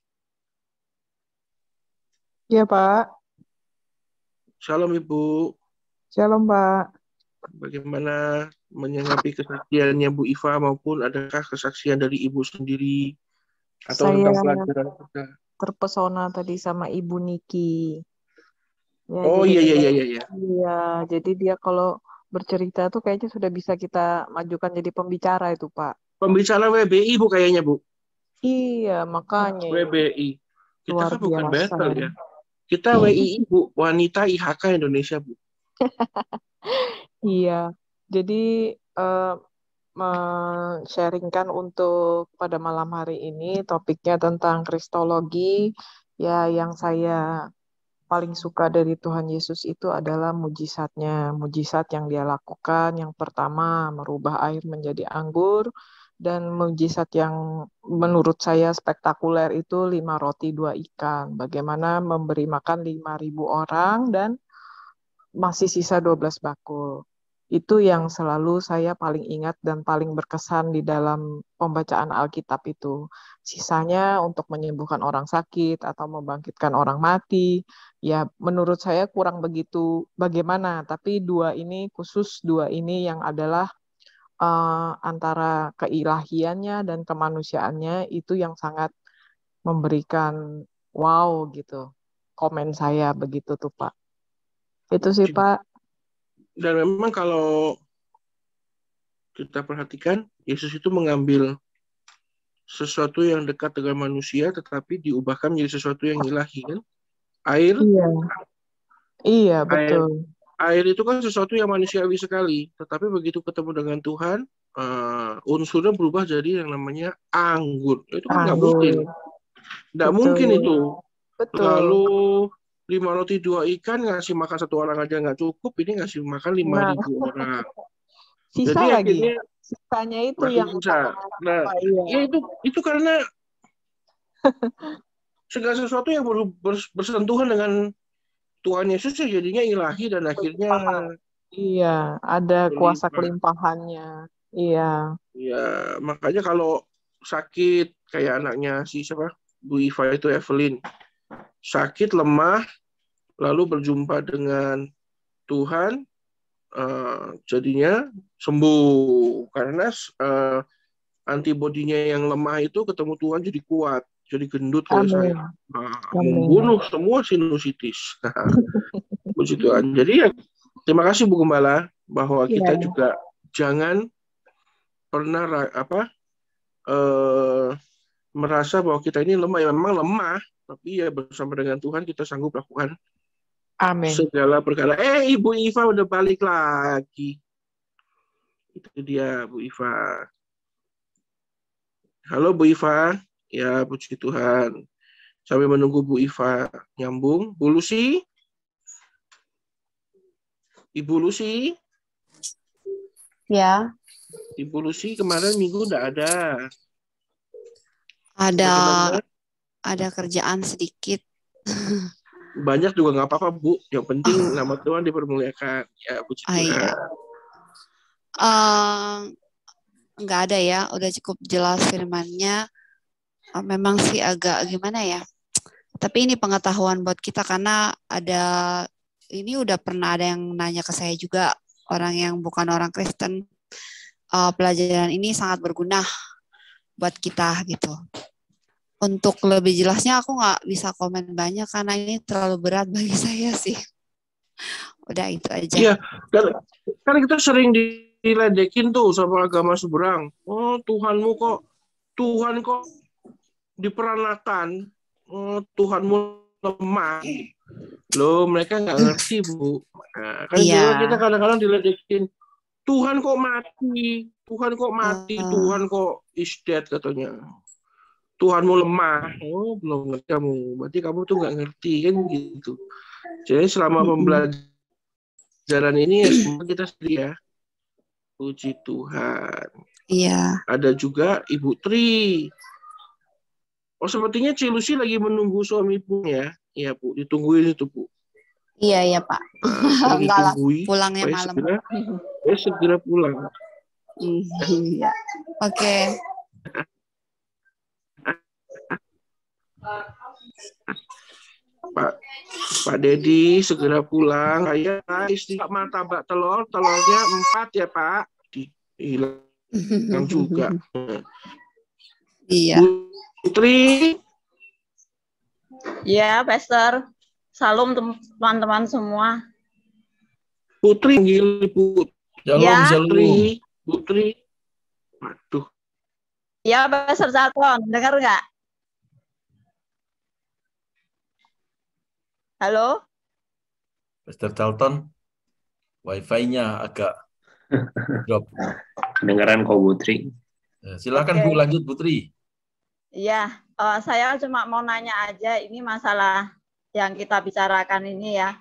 Ya Pak. Shalom Ibu. Shalom Pak. Bagaimana menyanggapi kesaksiannya Bu Iva, maupun adakah kesaksian dari Ibu sendiri atau tentang pelajaran kita? Terpesona tadi sama Ibu Niki. Ya, oh iya. Iya, jadi dia kalau bercerita tuh kayaknya sudah bisa kita majukan jadi pembicara itu Pak. Pembicara WBI Bu kayaknya Bu. Iya, makanya. WBI. Kita luar kan bukan biasa. battle ya. Kita WII Bu, Wanita IHK Indonesia Bu. Iya, jadi sharingkan untuk pada malam hari ini topiknya tentang kristologi. Ya, yang saya paling suka dari Tuhan Yesus itu adalah mujizatnya. Mujizat yang dia lakukan, yang pertama merubah air menjadi anggur, dan mujizat yang menurut saya spektakuler itu 5 roti 2 ikan. Bagaimana memberi makan 5.000 orang dan masih sisa 12 bakul. Itu yang selalu saya paling ingat dan paling berkesan di dalam pembacaan Alkitab itu. Sisanya untuk menyembuhkan orang sakit atau membangkitkan orang mati. Ya menurut saya kurang begitu bagaimana. Tapi dua ini yang adalah antara keilahiannya dan kemanusiaannya itu yang sangat memberikan wow gitu. Komen saya begitu tuh Pak. Itu sih Pak. Dan memang kalau kita perhatikan, Yesus itu mengambil sesuatu yang dekat dengan manusia tetapi diubahkan menjadi sesuatu yang ilahi kan? Air. Iya, betul. Air itu kan sesuatu yang manusiawi sekali, tetapi begitu ketemu dengan Tuhan, unsurnya berubah jadi yang namanya anggur. Itu kan nggak mungkin. Nggak mungkin itu. Betul. Lalu 5 roti 2 ikan ngasih makan 1 orang aja nggak cukup, ini ngasih makan 5.000 orang. Sisa jadi lagi. akhirnya sisanya itu yang sisa. Nah, ya itu karena segala sesuatu yang bersentuhan dengan Tuhan Yesus jadinya ilahi dan akhirnya ada kuasa kelimpahannya. Iya. Ya, makanya kalau sakit kayak anaknya Bu Iva itu Evelyn, sakit lemah lalu berjumpa dengan Tuhan, jadinya sembuh karena antibodinya yang lemah itu ketemu Tuhan jadi kuat. Jadi gendut kayak saya. Membunuh semua sinusitis. Puji Tuhan. Jadi ya terima kasih Bu Gembala bahwa kita Iya. juga jangan pernah merasa bahwa kita ini lemah. Ya memang lemah, tapi ya bersama dengan Tuhan kita sanggup lakukan Amin. segala perkara. Ibu Iva udah balik lagi. Itu dia Bu Iva. Halo Bu Iva. Ya puji Tuhan. Sambil menunggu Bu Iva nyambung. Bu Lucy. Ibu Lucy. Ya. Ibu Lucy kemarin minggu enggak ada. Ada kerjaan sedikit. Banyak juga nggak apa-apa Bu. Yang penting nama Tuhan dipermuliakan. Ya puji Tuhan. Iya. Nggak ada ya. Udah cukup jelas firman-Nya. Memang sih agak gimana ya. Tapi ini pengetahuan buat kita karena ini udah pernah ada yang nanya ke saya juga, orang yang bukan orang Kristen. Pelajaran ini sangat berguna buat kita gitu. Untuk lebih jelasnya aku nggak bisa komen banyak karena ini terlalu berat bagi saya sih. Udah itu aja. Iya, kan kita sering diledekin tuh sama agama seberang. Oh Tuhan kok diperanakan. Oh Tuhanmu lemah. Loh mereka nggak ngerti Bu. Nah, kan juga kita kadang-kadang diledekin. Tuhan kok mati, Tuhan kok is dead katanya. Tuhanmu lemah. Oh, belum ngerti kamu. Berarti kamu tuh nggak ngerti kan gitu. Jadi selama pembelajaran ini ya semua kita sedia. Puji Tuhan. Iya. Ada juga Ibu Tri. Oh, sepertinya Cilusi lagi menunggu suami Ibu ya. Iya, Bu. Ditungguin itu, Bu. Iya, Pak. Enggak lah, pulangnya malam. Segera pulang. Iya. Oke. Pak Dedi segera pulang. Saya istri martabak telurnya 4 ya Pak. Hilang juga. Iya. Putri. Ya, Pastor. Salam teman-teman semua. Putri Put. Shalom. Putri. Aduh. Ya, Pastor Saton, dengar nggak? Halo? Pastor Charlton, wifi-nya agak drop. Kedengaran kok Putri. Silakan Bu, lanjut Putri. Iya, saya cuma mau nanya aja, ini masalah yang kita bicarakan ini ya.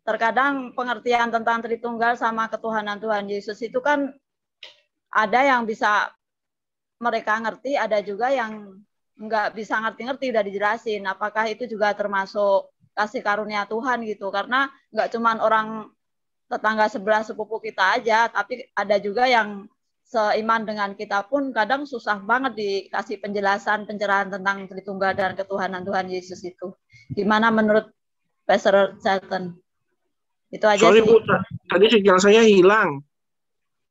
Terkadang pengertian tentang Tritunggal sama ketuhanan Tuhan Yesus itu kan ada yang bisa mereka ngerti, ada juga yang nggak bisa ngerti-ngerti, udah dijelasin. Apakah itu juga termasuk kasih karunia Tuhan gitu? Karena nggak cuman orang tetangga sebelah sepupu kita aja, tapi ada juga yang seiman dengan kita pun kadang susah banget dikasih penjelasan, pencerahan tentang Tritunggal dan ketuhanan Tuhan Yesus itu. Gimana menurut Pastor Charlton? Itu aja. Sorry, sih. Bu, tadi sinyal saya hilang.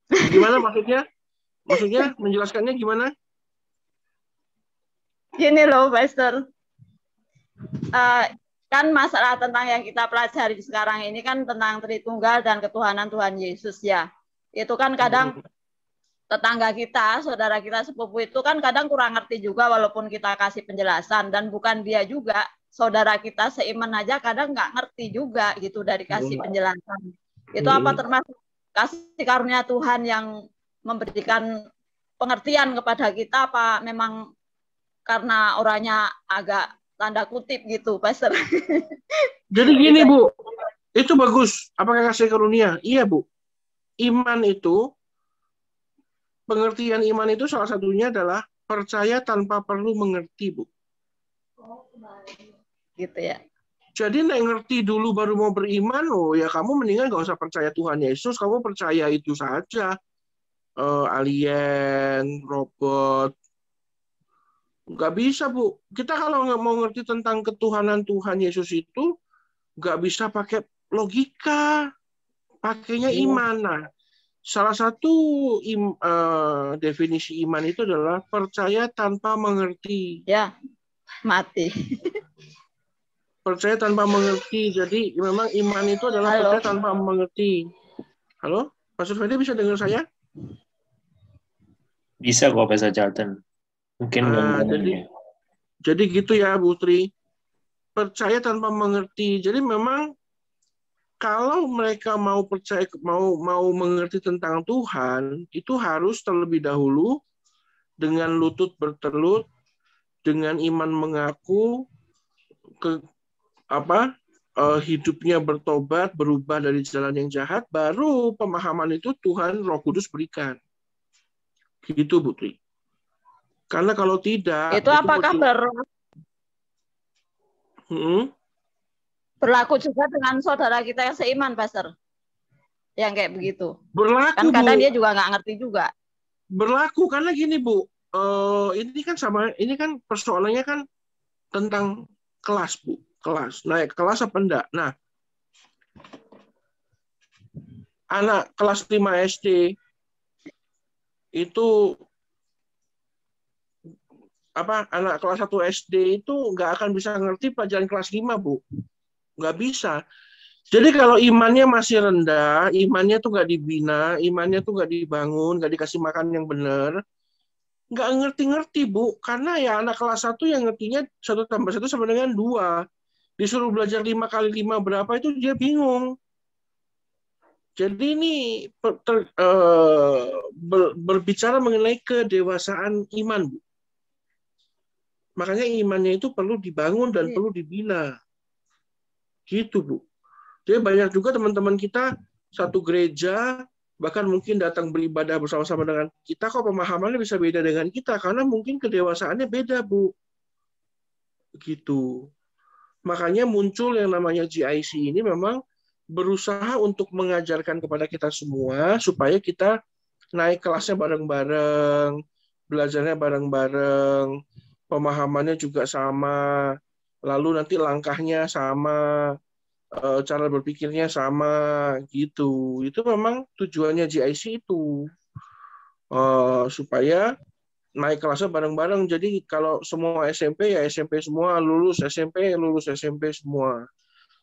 Gimana maksudnya? Maksudnya menjelaskannya gimana? Gini loh, Pastor. Kan masalah tentang yang kita pelajari sekarang ini kan tentang Tritunggal dan ketuhanan Tuhan Yesus ya. Itu kan kadang tetangga kita, saudara kita sepupu itu kan kadang kurang ngerti juga walaupun kita kasih penjelasan, dan bukan dia juga, saudara kita seiman aja kadang nggak ngerti juga gitu dari kasih penjelasan. Itu apa termasuk kasih karunia Tuhan yang memberikan pengertian kepada kita, apa memang karena orangnya agak tanda kutip gitu, Pastor? Jadi gini Bu, itu bagus. Apakah kasih karunia? Iya Bu. Iman itu, pengertian iman itu salah satunya adalah percaya tanpa perlu mengerti Bu. Gitu ya. Jadi nek ngerti dulu baru mau beriman, ya kamu mendingan gak usah percaya Tuhan Yesus, kamu percaya itu saja. Alien, robot. Nggak bisa, Bu. Kita kalau nggak mau ngerti tentang ketuhanan Tuhan Yesus itu, nggak bisa pakai logika. Pakainya iman. Nah, salah satu definisi iman itu adalah percaya tanpa mengerti. Ya, mati. percaya tanpa mengerti. Jadi memang iman itu adalah percaya tanpa mengerti. Halo, Pastor Fede bisa dengar saya? Bisa kok, Pastor Charlton. Mungkin jadi gitu ya, Bu Tri. Percaya tanpa mengerti. Jadi memang kalau mereka mau percaya, mau mengerti tentang Tuhan, itu harus terlebih dahulu dengan lutut bertelut, dengan iman mengaku, hidupnya bertobat, berubah dari jalan yang jahat, baru pemahaman itu Tuhan Roh Kudus berikan. Gitu, Bu Tri. Karena kalau tidak, itu apakah berlaku juga dengan saudara kita yang seiman, Pastor? Yang kayak begitu. Berlaku, kan kadang Bu. dia juga nggak ngerti juga. Berlaku karena gini, Bu. Ini kan persoalannya kan tentang kelas, Bu. Kelas. Naik kelas apa enggak? Nah, anak kelas 5 SD itu anak kelas 1 SD itu nggak akan bisa ngerti pelajaran kelas 5, Bu. Nggak bisa. Jadi kalau imannya masih rendah, imannya tuh nggak dibina, imannya tuh nggak dibangun, nggak dikasih makan yang benar, nggak ngerti-ngerti, Bu. Karena ya anak kelas 1 yang ngertinya 1 tambah 1 sama dengan 2. Disuruh belajar 5 kali 5 berapa itu dia bingung. Jadi ini berbicara mengenai kedewasaan iman, Bu. Makanya imannya itu perlu dibangun dan perlu dibina. Gitu, Bu. Jadi banyak juga teman-teman kita satu gereja, bahkan mungkin datang beribadah bersama-sama dengan kita, kok pemahamannya bisa beda dengan kita, karena mungkin kedewasaannya beda, Bu. Gitu. Makanya muncul yang namanya GIC ini memang berusaha untuk mengajarkan kepada kita semua, supaya kita naik kelasnya bareng-bareng, belajarnya bareng-bareng, pemahamannya juga sama, lalu nanti langkahnya sama, cara berpikirnya sama, gitu. Itu memang tujuannya GIC itu, supaya naik kelasnya bareng-bareng. Jadi kalau semua SMP ya SMP semua, lulus SMP semua.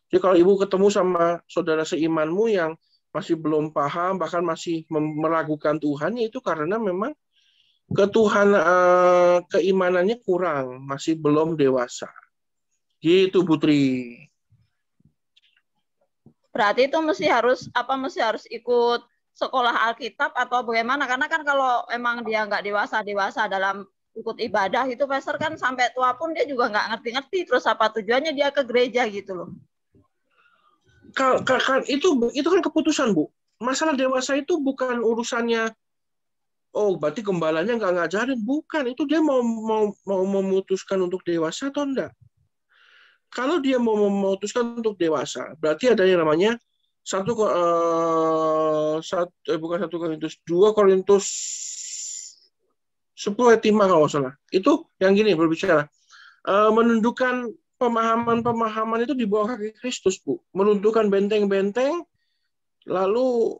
Jadi kalau ibu ketemu sama saudara seimanmu yang masih belum paham, bahkan masih meragukan Tuhan, itu karena memang keimanannya kurang, masih belum dewasa. Gitu, Putri. Berarti itu mesti harus ikut sekolah Alkitab atau bagaimana? Karena kan kalau emang dia nggak dewasa dalam ikut ibadah itu, Pastor, kan sampai tua pun dia juga nggak ngerti-ngerti. Terus apa tujuannya dia ke gereja gitu loh? Itu kan keputusan, Bu. Masalah dewasa itu bukan urusannya. Oh, berarti gembalanya nggak ngajarin. Bukan, itu dia mau memutuskan untuk dewasa atau enggak. Kalau dia mau memutuskan untuk dewasa, berarti ada yang namanya 2 Korintus 10 ayat 5 kalau nggak salah. Itu yang gini berbicara. Menundukkan pemahaman-pemahaman itu di bawah kaki Kristus, Bu. Menundukkan benteng-benteng, lalu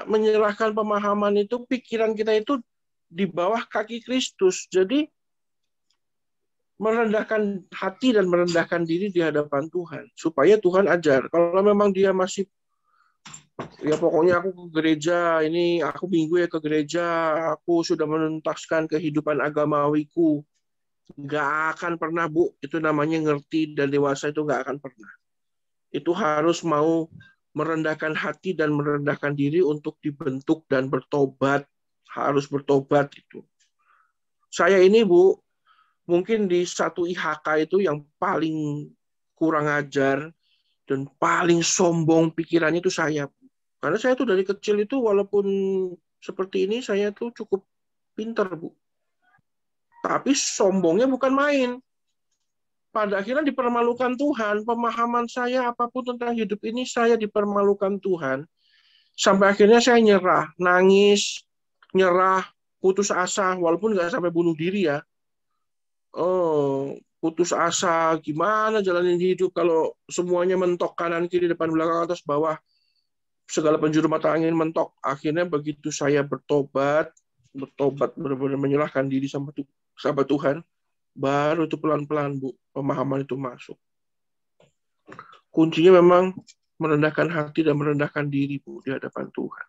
menyerahkan pemahaman itu, pikiran kita itu di bawah kaki Kristus. Jadi merendahkan hati dan merendahkan diri di hadapan Tuhan, supaya Tuhan ajar. Kalau memang dia masih, ya pokoknya aku ke gereja, ini aku minggu ya ke gereja, aku sudah menuntaskan kehidupan agamawiku, nggak akan pernah, Bu. Itu namanya ngerti dan dewasa, itu nggak akan pernah. Itu harus mau merendahkan hati dan merendahkan diri untuk dibentuk dan bertobat. Harus bertobat itu. Saya ini, Bu, mungkin di satu IHK itu yang paling kurang ajar dan paling sombong pikirannya itu saya. Karena saya tuh dari kecil itu walaupun seperti ini saya tuh cukup pintar, Bu. Tapi sombongnya bukan main. Pada akhirnya dipermalukan Tuhan. Pemahaman saya apapun tentang hidup ini saya dipermalukan Tuhan. Sampai akhirnya saya nyerah, nangis, nyerah, putus asa, walaupun nggak sampai bunuh diri ya. Putus asa, gimana jalanin hidup kalau semuanya mentok, kanan kiri depan belakang atas bawah, segala penjuru mata angin mentok. Akhirnya begitu saya bertobat benar-benar menyerahkan diri sama Tuhan, baru itu pelan-pelan, Bu, pemahaman itu masuk. Kuncinya memang merendahkan hati dan merendahkan diri, Bu, di hadapan Tuhan.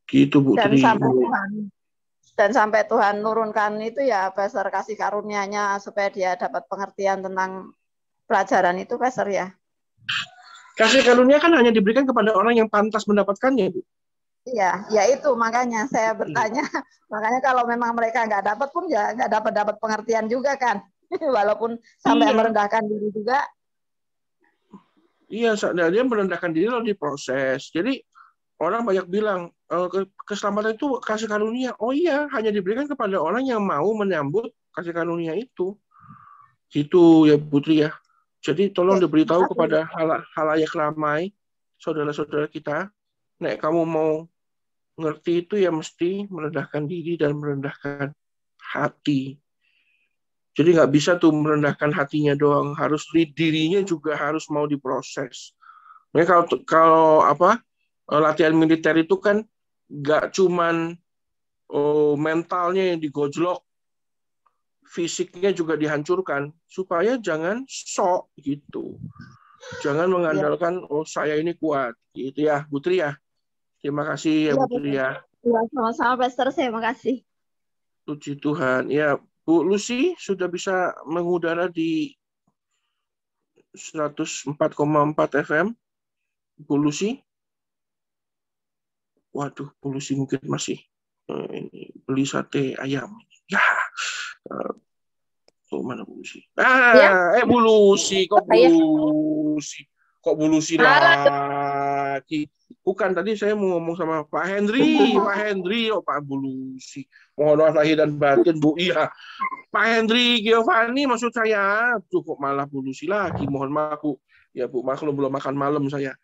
Gitu, Bu Dan Tri. sampai Tuhan nurunkan itu ya, Pastor, kasih karunia-Nya supaya dia dapat pengertian tentang pelajaran itu, Pastor, ya. Kasih karunia kan hanya diberikan kepada orang yang pantas mendapatkannya, Bu. Iya, ya itu makanya saya bertanya. Makanya kalau memang mereka nggak dapat pun ya nggak dapat pengertian juga kan. Walaupun sampai merendahkan diri juga. Iya, dia merendahkan diri lalu diproses. Jadi orang banyak bilang keselamatan itu kasih karunia. Oh iya, hanya diberikan kepada orang yang mau menyambut kasih karunia itu. Gitu ya, Putri ya. Jadi tolong diberitahu kepada halayak ramai, saudara-saudara kita. Nek kamu mau ngerti itu ya mesti merendahkan diri dan merendahkan hati. Jadi nggak bisa tuh merendahkan hatinya doang, harus dirinya juga harus mau diproses. Makanya kalau latihan militer itu kan nggak cuman mentalnya yang digojlok, fisiknya juga dihancurkan supaya jangan sok gitu. Jangan mengandalkan saya ini kuat gitu ya, Putri ya. Terima kasih ya, Putri ya. Ya, sama-sama, Pastor. Terima kasih. Puji Tuhan. Ya, Bu Lucy sudah bisa mengudara di 104,4 FM. Bu Lucy. Waduh, Bu Lucy mungkin masih ini beli sate ayam. Ya. Mana Bu Lucy? Bu Lucy, kok Bu Lucy? Kok Bu Lucy lagi? Bukan, tadi saya mau ngomong sama Pak Henry, Pak Bu Lucy. Mohon maaf lahir dan batin, Bu. Iya, Pak Henry Giovanni maksud saya. Tuh kok malah Bu Lucy lagi. Mohon maaf, Bu. Ya, Bu, maklum belum makan malam saya.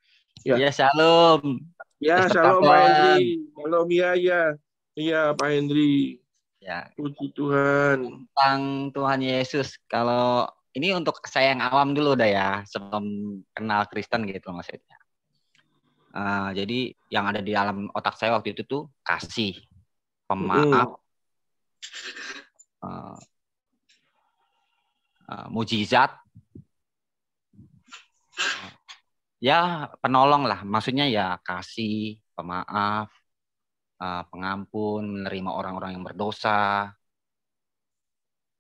Ya, shalom. Ya, shalom Pak Henry. Shalom, iya. Iya, Pak Henry. Ya. Puji Tuhan. Tentang Tuhan Yesus. Kalau ini untuk saya yang awam dulu dah ya, sebelum kenal Kristen gitu maksudnya. Jadi yang ada di dalam otak saya waktu itu tuh kasih, pemaaf, mujizat, ya penolong lah. Maksudnya ya kasih, pemaaf, pengampun, menerima orang-orang yang berdosa.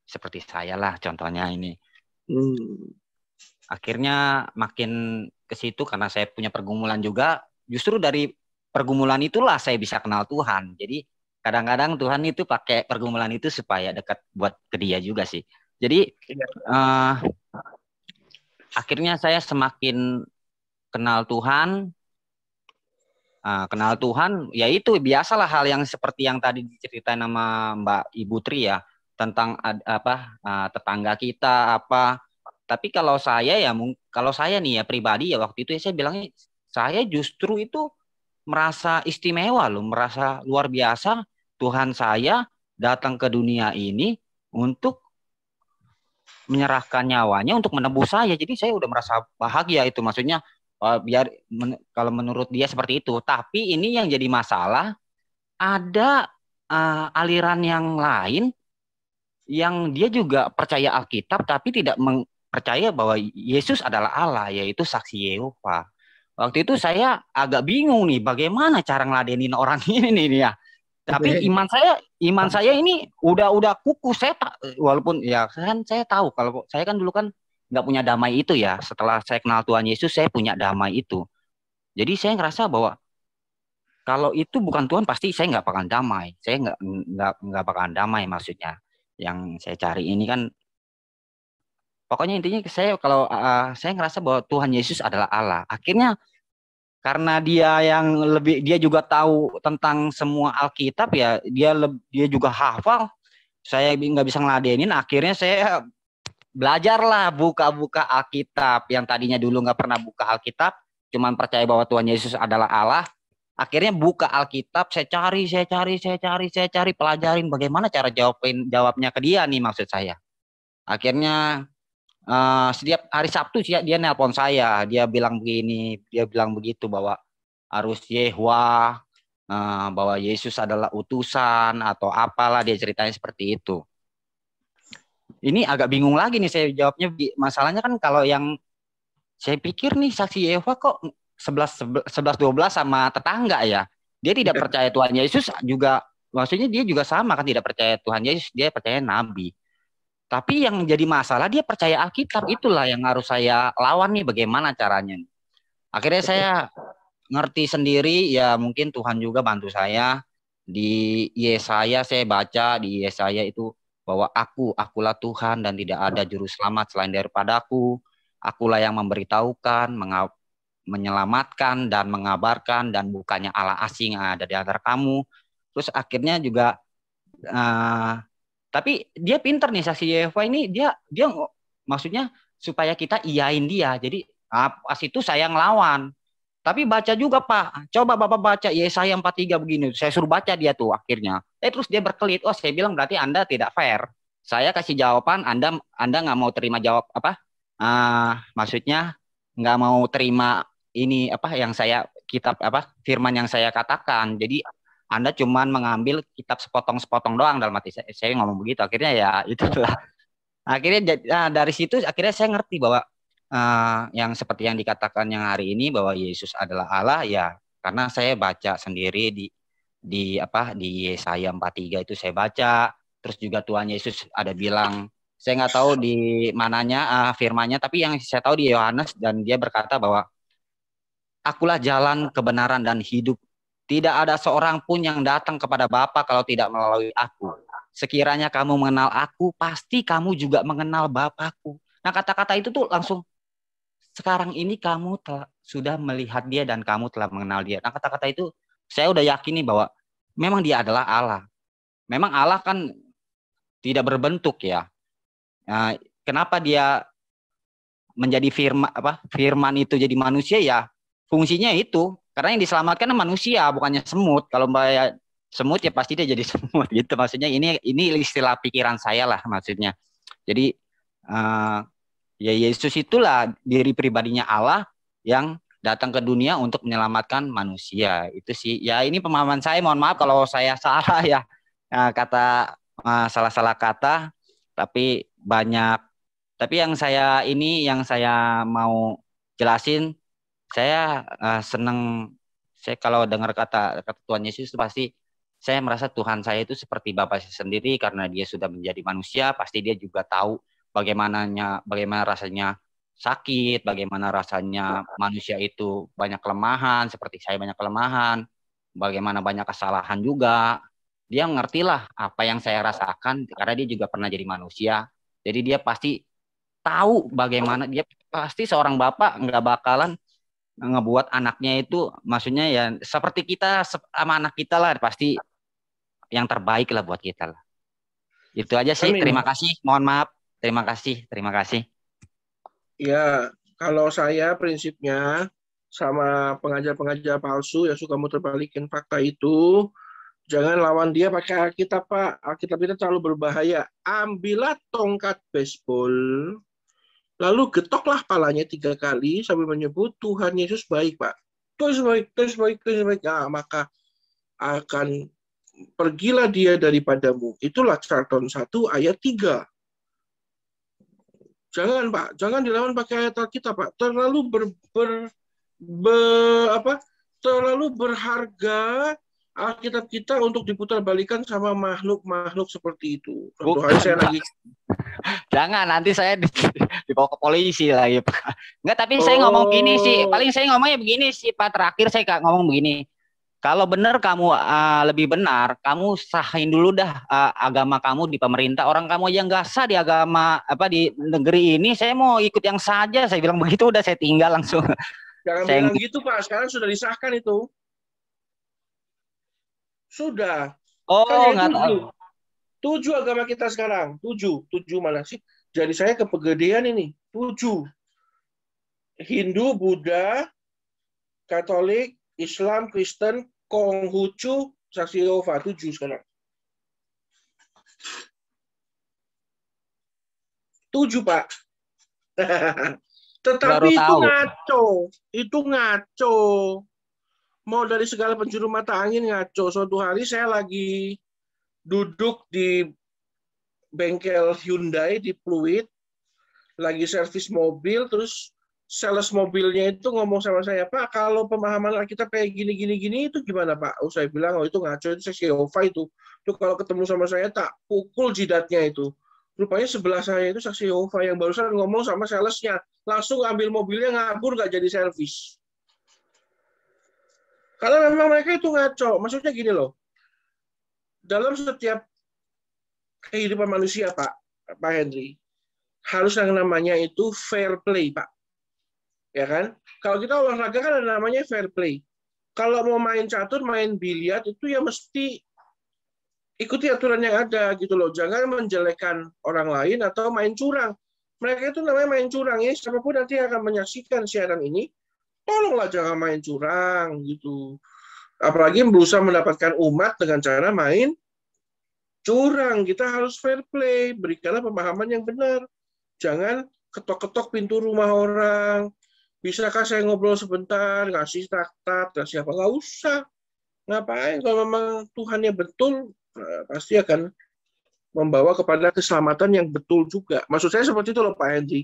Seperti saya lah contohnya ini. Akhirnya makin ke situ karena saya punya pergumulan juga. Justru dari pergumulan itulah saya bisa kenal Tuhan. Jadi kadang-kadang Tuhan itu pakai pergumulan itu supaya dekat buat ke Dia juga sih. Jadi akhirnya saya semakin kenal Tuhan. Kenal Tuhan, ya itu biasalah hal yang seperti yang tadi diceritain sama Mbak Ibu Tri ya, tentang tetangga kita apa. Tapi kalau saya nih ya pribadi ya waktu itu ya saya bilangnya saya justru itu merasa istimewa loh, merasa luar biasa Tuhan saya datang ke dunia ini untuk menyerahkan nyawanya untuk menebus saya. Jadi saya udah merasa bahagia itu, maksudnya kalau menurut dia seperti itu. Tapi ini yang jadi masalah, ada aliran yang lain yang dia juga percaya Alkitab tapi tidak percaya bahwa Yesus adalah Allah, yaitu saksi Yehova. Waktu itu saya agak bingung nih bagaimana cara ngeladenin orang ini nih ya. Tapi iman saya ini udah kukuh. Saya walaupun ya kan saya tahu kalau saya kan dulu kan nggak punya damai itu ya. Setelah saya kenal Tuhan Yesus saya punya damai itu. Jadi saya ngerasa bahwa kalau itu bukan Tuhan pasti saya nggak bakalan damai. Saya nggak bakalan damai maksudnya. Yang saya cari ini kan pokoknya intinya saya saya ngerasa bahwa Tuhan Yesus adalah Allah. Akhirnya karena dia juga tahu tentang semua Alkitab ya, dia juga hafal. Saya nggak bisa ngeladenin. Akhirnya saya belajarlah buka Alkitab yang tadinya dulu nggak pernah buka Alkitab, cuman percaya bahwa Tuhan Yesus adalah Allah. Akhirnya buka Alkitab, saya cari, pelajarin bagaimana cara jawabnya ke dia nih maksud saya. Akhirnya setiap hari Sabtu dia nelpon saya, dia bilang begini, dia bilang begitu bahwa harus Yehwa, bahwa Yesus adalah utusan atau apalah, dia ceritanya seperti itu. Ini agak bingung lagi nih saya jawabnya. Masalahnya kan kalau yang saya pikir nih saksi Yehova kok 11-12 sama tetangga ya. Dia tidak percaya Tuhan Yesus juga, maksudnya dia juga sama kan, tidak percaya Tuhan Yesus, dia percaya nabi. Tapi yang jadi masalah dia percaya Alkitab, itulah yang harus saya lawan nih, bagaimana caranya. Akhirnya saya ngerti sendiri, ya mungkin Tuhan juga bantu saya. Di Yesaya saya baca, di Yesaya itu bahwa akulah Tuhan dan tidak ada juru selamat selain daripadaku. Akulah yang memberitahukan, menyelamatkan dan mengabarkan, dan bukannya Allah asing ada di antara kamu. Terus akhirnya juga tapi dia pinter nih saksi Yehova ini, dia maksudnya supaya kita iyain dia. Jadi pas itu saya ngelawan. Tapi baca juga Pak. Coba Bapak baca Yesaya 43 begini. Saya suruh baca dia tuh akhirnya. Terus dia berkelit. Oh, saya bilang berarti Anda tidak fair. Saya kasih jawaban, Anda nggak mau terima jawab apa? Maksudnya nggak mau terima ini apa yang saya kitab apa firman yang saya katakan. Jadi Anda cuman mengambil kitab sepotong-sepotong doang, dalam hati saya ngomong begitu. Akhirnya ya itulah. Akhirnya dari situ akhirnya saya ngerti bahwa yang seperti yang dikatakan yang hari ini bahwa Yesus adalah Allah, ya karena saya baca sendiri di Yesaya 43 itu saya baca. Terus juga Tuhan Yesus ada bilang, saya nggak tahu di mananya firmannya, tapi yang saya tahu di Yohanes, dan dia berkata bahwa akulah jalan, kebenaran, dan hidup. Tidak ada seorang pun yang datang kepada Bapa kalau tidak melalui aku. Sekiranya kamu mengenal aku, pasti kamu juga mengenal Bapakku. Nah, kata-kata itu tuh langsung, sekarang ini kamu sudah melihat dia dan kamu telah mengenal dia. Nah, kata-kata itu saya udah yakini bahwa memang dia adalah Allah. Memang Allah kan tidak berbentuk ya. Nah, kenapa dia menjadi firman itu jadi manusia ya? Fungsinya itu karena yang diselamatkan manusia, bukannya semut. Kalau bayar semut ya pasti dia jadi semut gitu. Maksudnya ini istilah pikiran saya lah maksudnya. Jadi ya Yesus itulah diri pribadinya Allah yang datang ke dunia untuk menyelamatkan manusia. Itu sih. Ya ini pemahaman saya. Mohon maaf kalau saya salah ya. Kata salah-salah kata, tapi banyak. Tapi yang saya mau jelasin, saya senang. Saya kalau dengar kata Tuhan Yesus itu pasti saya merasa Tuhan saya itu seperti Bapa saya sendiri, karena dia sudah menjadi manusia, pasti dia juga tahu bagaimana rasanya sakit, bagaimana rasanya manusia itu banyak kelemahan, seperti saya banyak kelemahan, bagaimana banyak kesalahan juga. Dia ngertilah apa yang saya rasakan karena dia juga pernah jadi manusia. Jadi dia pasti tahu bagaimana, dia pasti seorang bapak nggak bakalan ngebuat anaknya itu, maksudnya ya seperti kita sama anak kita lah, pasti yang terbaik lah buat kita lah. Itu aja sih. Amin. Terima kasih. Mohon maaf. Terima kasih. Ya, kalau saya prinsipnya sama pengajar-pengajar palsu yang suka muterbalikin fakta itu, jangan lawan dia pakai Alkitab, Pak. Alkitab itu terlalu berbahaya. Ambillah tongkat baseball, lalu getoklah palanya 3 kali sambil menyebut Tuhan Yesus baik, Pak. Yesus baik. Nah, maka akan pergilah dia daripadamu. Itulah Charlton 1 ayat 3. Jangan, Pak. Jangan dilawan pakai ayat Alkitab, Pak. Terlalu terlalu berharga Alkitab kita untuk diputarbalikan sama makhluk-makhluk seperti itu. Suatu hari saya lagi. Jangan, nanti saya dibawa ke polisi lagi, Pak. Enggak, tapi saya ngomong gini sih. Paling saya ngomongnya begini sih, Pak. Terakhir saya ngomong begini. Kalau benar kamu lebih benar, kamu sahin dulu dah agama kamu di pemerintah. Orang kamu aja nggak sah di agama di negeri ini. Saya mau ikut yang saja. Saya bilang begitu, udah saya tinggal langsung. Jangan bilang gitu, Pak. Sekarang sudah disahkan itu. Sudah. Oh, nggak tahu. 7 agama kita sekarang. 7 mana sih? Jadi saya kepegedean ini. 7. Hindu, Buddha, Katolik, Islam, Kristen, Konghucu, Saksi Yehova. 7 sekarang. 7, Pak. Tetapi itu ngaco. Mau dari segala penjuru mata angin ngaco. Suatu hari saya lagi duduk di bengkel Hyundai di Pluit, lagi servis mobil, terus sales mobilnya itu ngomong sama saya, Pak, kalau pemahaman Alkitab kayak gini itu gimana, Pak? Saya bilang, oh itu ngaco, itu saksi Yehova itu. Itu kalau ketemu sama saya tak pukul jidatnya itu. Rupanya sebelah saya itu saksi Yehova yang barusan ngomong sama salesnya. Langsung ambil mobilnya ngabur, nggak jadi servis. Karena memang mereka itu ngaco. Maksudnya gini loh. Dalam setiap kehidupan manusia, Pak Henry, harus yang namanya itu fair play, Pak. Ya kan? Kalau kita olahraga kan ada namanya fair play. Kalau mau main catur, main biliar, itu ya mesti ikuti aturan yang ada gitu loh. Jangan menjelekkan orang lain atau main curang. Mereka itu namanya main curang ya. Siapapun nanti akan menyaksikan siaran ini, tolonglah jangan main curang gitu. Apalagi berusaha mendapatkan umat dengan cara main curang. Kita harus fair play. Berikanlah pemahaman yang benar. Jangan ketok-ketok pintu rumah orang. Bisakah saya ngobrol sebentar, ngasih tak-tak, ngasih apa? Nggak usah. Ngapain? Kalau memang Tuhannya betul, pasti akan membawa kepada keselamatan yang betul juga. Maksud saya seperti itu loh, Pak Henry.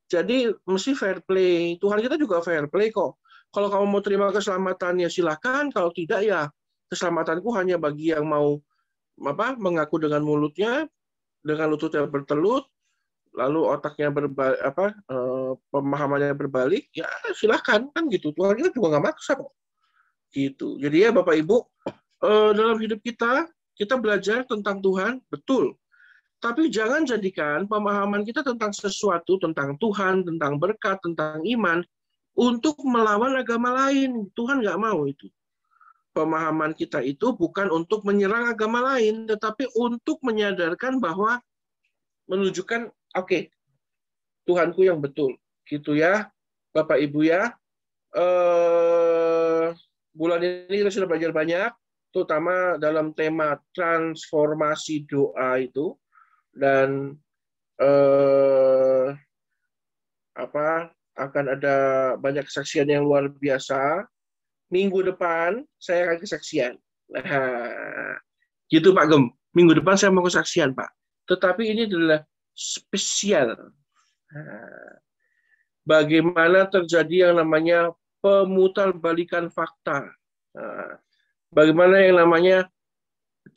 Jadi, mesti fair play. Tuhan kita juga fair play kok. Kalau kamu mau terima keselamatannya, silakan. Kalau tidak, ya keselamatanku hanya bagi yang mau mengaku dengan mulutnya, dengan lututnya bertelut, lalu otaknya pemahamannya berbalik, ya silakan kan gitu. Tuhan kita juga nggak maksa kok. Gitu. Jadi ya Bapak Ibu, dalam hidup kita belajar tentang Tuhan, betul. Tapi jangan jadikan pemahaman kita tentang sesuatu, tentang Tuhan, tentang berkat, tentang iman, untuk melawan agama lain. Tuhan nggak mau itu. Pemahaman kita itu bukan untuk menyerang agama lain, tetapi untuk menyadarkan bahwa menunjukkan oke, Tuhanku yang betul, gitu ya, Bapak Ibu ya. Bulan ini kita sudah belajar banyak, terutama dalam tema transformasi doa itu, dan akan ada banyak kesaksian yang luar biasa. Minggu depan saya akan kesaksian. Nah, gitu Pak Gem. Minggu depan saya mau kesaksian, Pak. Tetapi ini adalah spesial. Bagaimana terjadi yang namanya pemutarbalikan fakta. Bagaimana yang namanya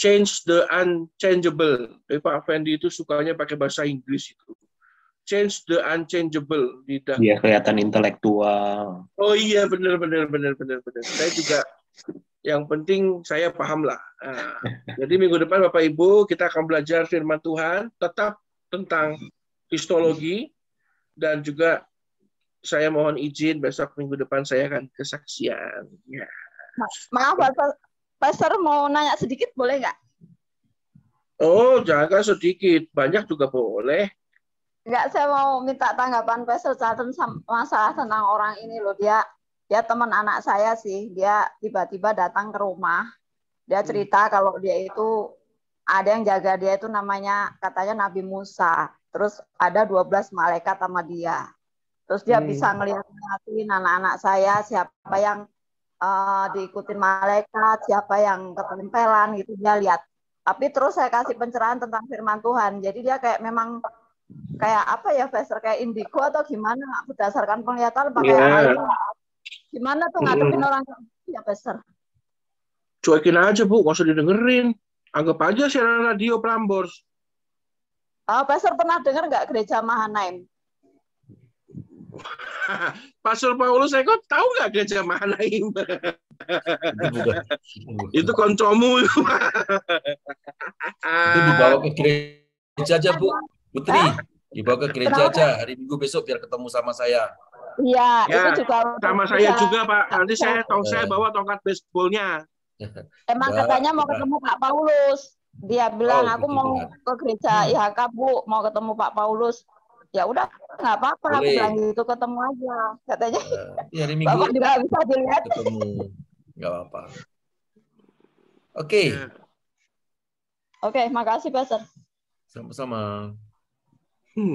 change the unchangeable. Pak Fendi itu sukanya pakai bahasa Inggris itu. Change the unchangeable. Iya, kelihatan intelektual. Oh iya, benar. Saya juga, yang penting saya paham lah. Jadi minggu depan Bapak Ibu kita akan belajar firman Tuhan, tetap tentang kristologi, dan juga saya mohon izin besok minggu depan saya akan kesaksian. Ya. Maaf, Pastor mau nanya sedikit boleh nggak? Oh, jangan sedikit, banyak juga boleh. Nggak, saya mau minta tanggapan Pastor Charlton masalah tentang orang ini loh. Dia teman anak saya sih. Dia tiba-tiba datang ke rumah. Dia cerita kalau dia itu ada yang jaga dia itu namanya katanya Nabi Musa. Terus ada 12 malaikat sama dia. Terus dia bisa ngeliatin anak-anak saya siapa yang diikutin malaikat, siapa yang ketempelan gitu dia lihat. Tapi terus saya kasih pencerahan tentang firman Tuhan. Jadi dia kayak memang kayak apa ya, Pastor, kayak indigo atau gimana berdasarkan penglihatan pakai air. Gimana tuh ngadepin orang ya, Pastor? Cuekin aja Bu, nggak usah didengerin. Anggap aja siaran radio Prambors. Pastor pernah dengar nggak gereja Mahanaim? Pastor Paulus saya kok tahu nggak gereja Mahanaim? Itu koncomu. Itu dibawa ke gereja aja Bu, Putri. Dibawa ke gereja aja hari Minggu besok biar ketemu sama saya. Iya, ya, itu juga sama saya juga Pak. Nanti saya bawa tongkat baseballnya. Emang katanya mau ketemu Pak Paulus. Dia bilang aku mau ke gereja IHK Bu, mau ketemu Pak Paulus. Ya udah, nggak apa-apa, aku bilang gitu, ketemu aja katanya. Hari Minggu Bapak juga bisa dilihat. Ketemu, nggak apa-apa. Oke. Oke, makasih Pastor. Sama-sama.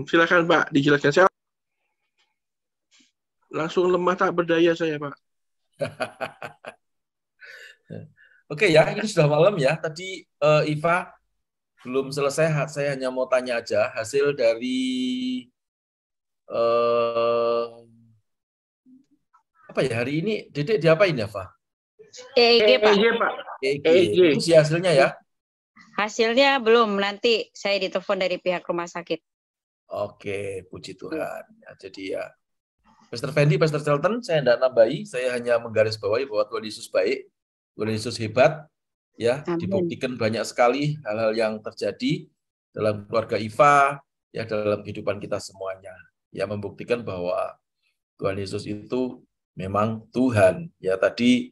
Silakan Pak, dijelaskan. Saya langsung lemah tak berdaya saya Pak. Oke ya, ini sudah malam ya. Tadi Iva belum selesai, saya hanya mau tanya aja hasil dari apa ya hari ini? Dedek diapain ya, Pak? EEG, Pak. EEG. Itu sih hasilnya ya? Hasilnya belum, nanti saya ditelepon dari pihak rumah sakit. Oke, puji Tuhan. Ya, jadi ya, Pastor Fendi, Pastor Charlton, saya tidak nambahi, saya hanya menggarisbawahi bahwa Tuhan Yesus baik, Tuhan Yesus hebat, ya, dibuktikan banyak sekali hal-hal yang terjadi dalam keluarga Iva, ya, dalam kehidupan kita semuanya. Ya, membuktikan bahwa Tuhan Yesus itu memang Tuhan. Ya, tadi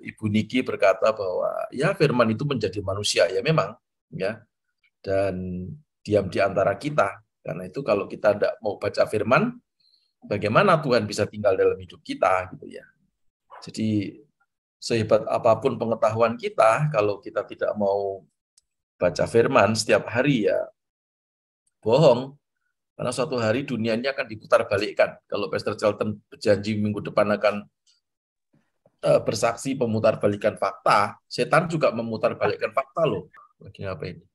Ibu Niki berkata bahwa ya firman itu menjadi manusia, ya memang, ya, dan diam di antara kita. Karena itu kalau kita tidak mau baca firman, bagaimana Tuhan bisa tinggal dalam hidup kita, gitu ya. Jadi sehebat apapun pengetahuan kita, kalau kita tidak mau baca firman setiap hari, ya bohong. Karena suatu hari dunia ini akan diputar balikkan. Kalau Pastor Charlton berjanji minggu depan akan bersaksi pemutarbalikkan fakta, setan juga memutarbalikkan fakta loh. Lagi apa ini?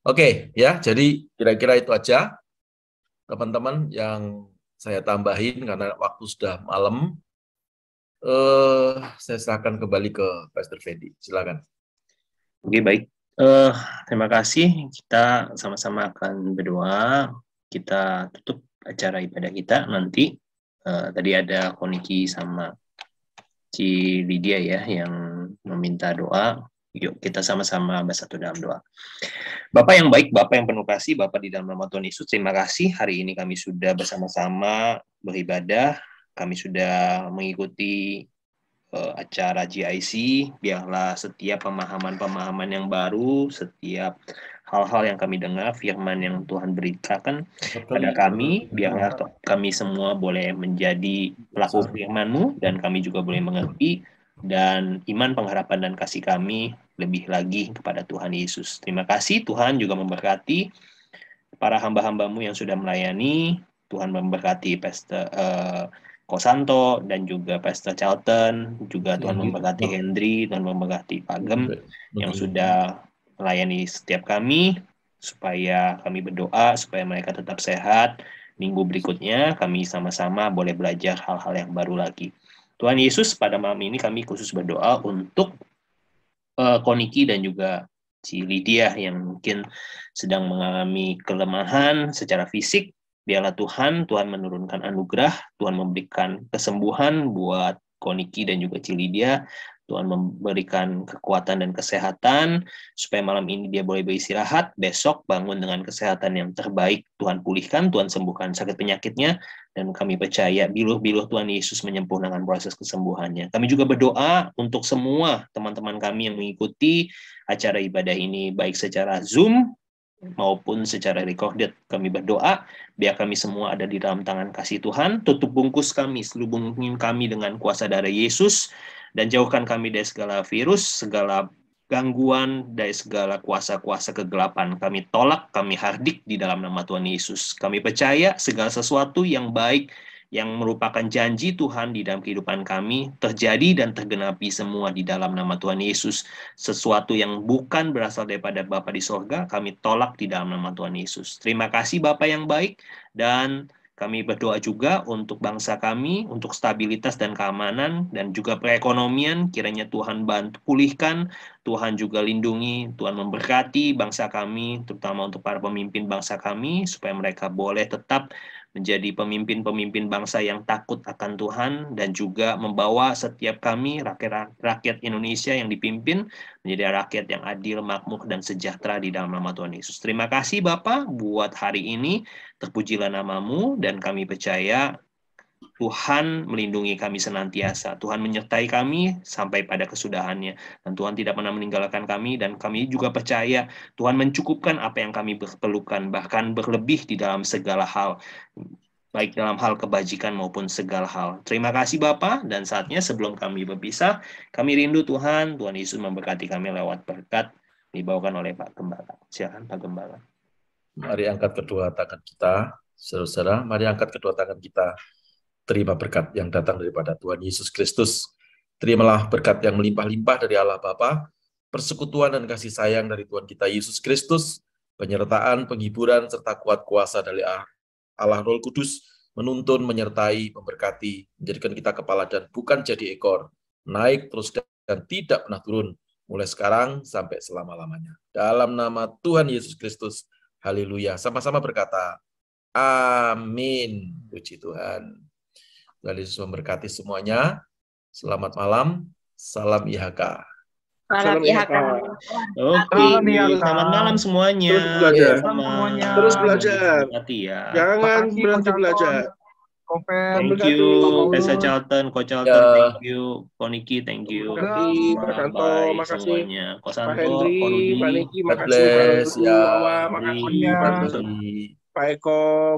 Oke, ya, jadi kira-kira itu aja teman-teman yang saya tambahin karena waktu sudah malam. Saya serahkan kembali ke Pastor Fendi. Silakan. Oke, baik. Terima kasih. Kita sama-sama akan berdoa. Kita tutup acara ibadah kita nanti. Tadi ada Koniki sama Ci Lydia ya yang meminta doa. Yuk kita sama-sama bersatu dalam doa. Bapak yang baik, Bapak yang penuh kasih, Bapak di dalam nama Tuhan Yesus, terima kasih hari ini kami sudah bersama-sama beribadah, kami sudah mengikuti acara GIC. Biarlah setiap pemahaman-pemahaman yang baru, setiap hal-hal yang kami dengar, firman yang Tuhan berikan pada kami, biarlah kami semua boleh menjadi pelaku firman-Mu, dan kami juga boleh mengerti, dan iman, pengharapan, dan kasih kami lebih lagi kepada Tuhan Yesus. Terima kasih, Tuhan juga memberkati para hamba-hamba-Mu yang sudah melayani. Tuhan memberkati Pastor Kosanto dan juga Pastor Charlton, juga Tuhan memberkati Hendry, Tuhan memberkati Pak Gem yang sudah melayani setiap kami, supaya kami berdoa, supaya mereka tetap sehat. Minggu berikutnya kami sama-sama boleh belajar hal-hal yang baru lagi. Tuhan Yesus, pada malam ini kami khusus berdoa untuk Koniki dan juga Ci Lydia yang mungkin sedang mengalami kelemahan secara fisik. Biarlah Tuhan menurunkan anugerah, Tuhan memberikan kesembuhan buat Koniki dan juga Ci Lydia. Tuhan memberikan kekuatan dan kesehatan, supaya malam ini dia boleh beristirahat, besok bangun dengan kesehatan yang terbaik. Tuhan pulihkan, Tuhan sembuhkan sakit penyakitnya, dan kami percaya biluh-biluh Tuhan Yesus menyempurnakan proses kesembuhannya. Kami juga berdoa untuk semua teman-teman kami yang mengikuti acara ibadah ini, baik secara Zoom maupun secara recorded. Kami berdoa, biar kami semua ada di dalam tangan kasih Tuhan, tutup bungkus kami, selubungin kami dengan kuasa darah Yesus, dan jauhkan kami dari segala virus, segala gangguan, dari segala kuasa-kuasa kegelapan. Kami tolak, kami hardik di dalam nama Tuhan Yesus. Kami percaya segala sesuatu yang baik, yang merupakan janji Tuhan di dalam kehidupan kami, terjadi dan tergenapi semua di dalam nama Tuhan Yesus. Sesuatu yang bukan berasal daripada Bapa di sorga, kami tolak di dalam nama Tuhan Yesus. Terima kasih Bapa yang baik, dan kami berdoa juga untuk bangsa kami, untuk stabilitas dan keamanan, dan juga perekonomian. Kiranya Tuhan bantu pulihkan, Tuhan juga lindungi, Tuhan memberkati bangsa kami, terutama untuk para pemimpin bangsa kami, supaya mereka boleh tetap menjadi pemimpin-pemimpin bangsa yang takut akan Tuhan, dan juga membawa setiap kami, rakyat Indonesia yang dipimpin, menjadi rakyat yang adil, makmur, dan sejahtera di dalam nama Tuhan Yesus. Terima kasih Bapa buat hari ini, terpujilah nama-Mu, dan kami percaya Tuhan melindungi kami senantiasa. Tuhan menyertai kami sampai pada kesudahannya. Dan Tuhan tidak pernah meninggalkan kami, dan kami juga percaya Tuhan mencukupkan apa yang kami perlukan, bahkan berlebih di dalam segala hal, baik dalam hal kebajikan maupun segala hal. Terima kasih Bapa, dan saatnya sebelum kami berpisah, kami rindu Tuhan Yesus memberkati kami lewat berkat dibawakan oleh Pak Gembala. Silakan Pak Gembala. Mari angkat kedua tangan kita, saudara-saudara, mari angkat kedua tangan kita. Terima berkat yang datang daripada Tuhan Yesus Kristus. Terimalah berkat yang melimpah-limpah dari Allah Bapa, persekutuan dan kasih sayang dari Tuhan kita Yesus Kristus, penyertaan, penghiburan, serta kuat kuasa dari Allah Roh Kudus menuntun, menyertai, memberkati, menjadikan kita kepala dan bukan jadi ekor, naik terus dan tidak pernah turun, mulai sekarang sampai selama-lamanya. Dalam nama Tuhan Yesus Kristus, haleluya. Sama-sama berkata, amin. Puji Tuhan. Tuhan Yesus memberkati semuanya. Selamat malam. Salam IHK. Salam IHK. Oke, selamat malam semuanya. Terus belajar. Semuanya. Terus belajar. Ya. Jangan berhenti belajar. Thank you, Pastor Charlton, Coach Charlton, thank you, Ko Niki, thank you. Pak Santo, makasih. Ko Pak Santo, Henry, Ko Rudi, Pak Niki, makasih. bless, Pak Rudi, makasih. Pak Eko.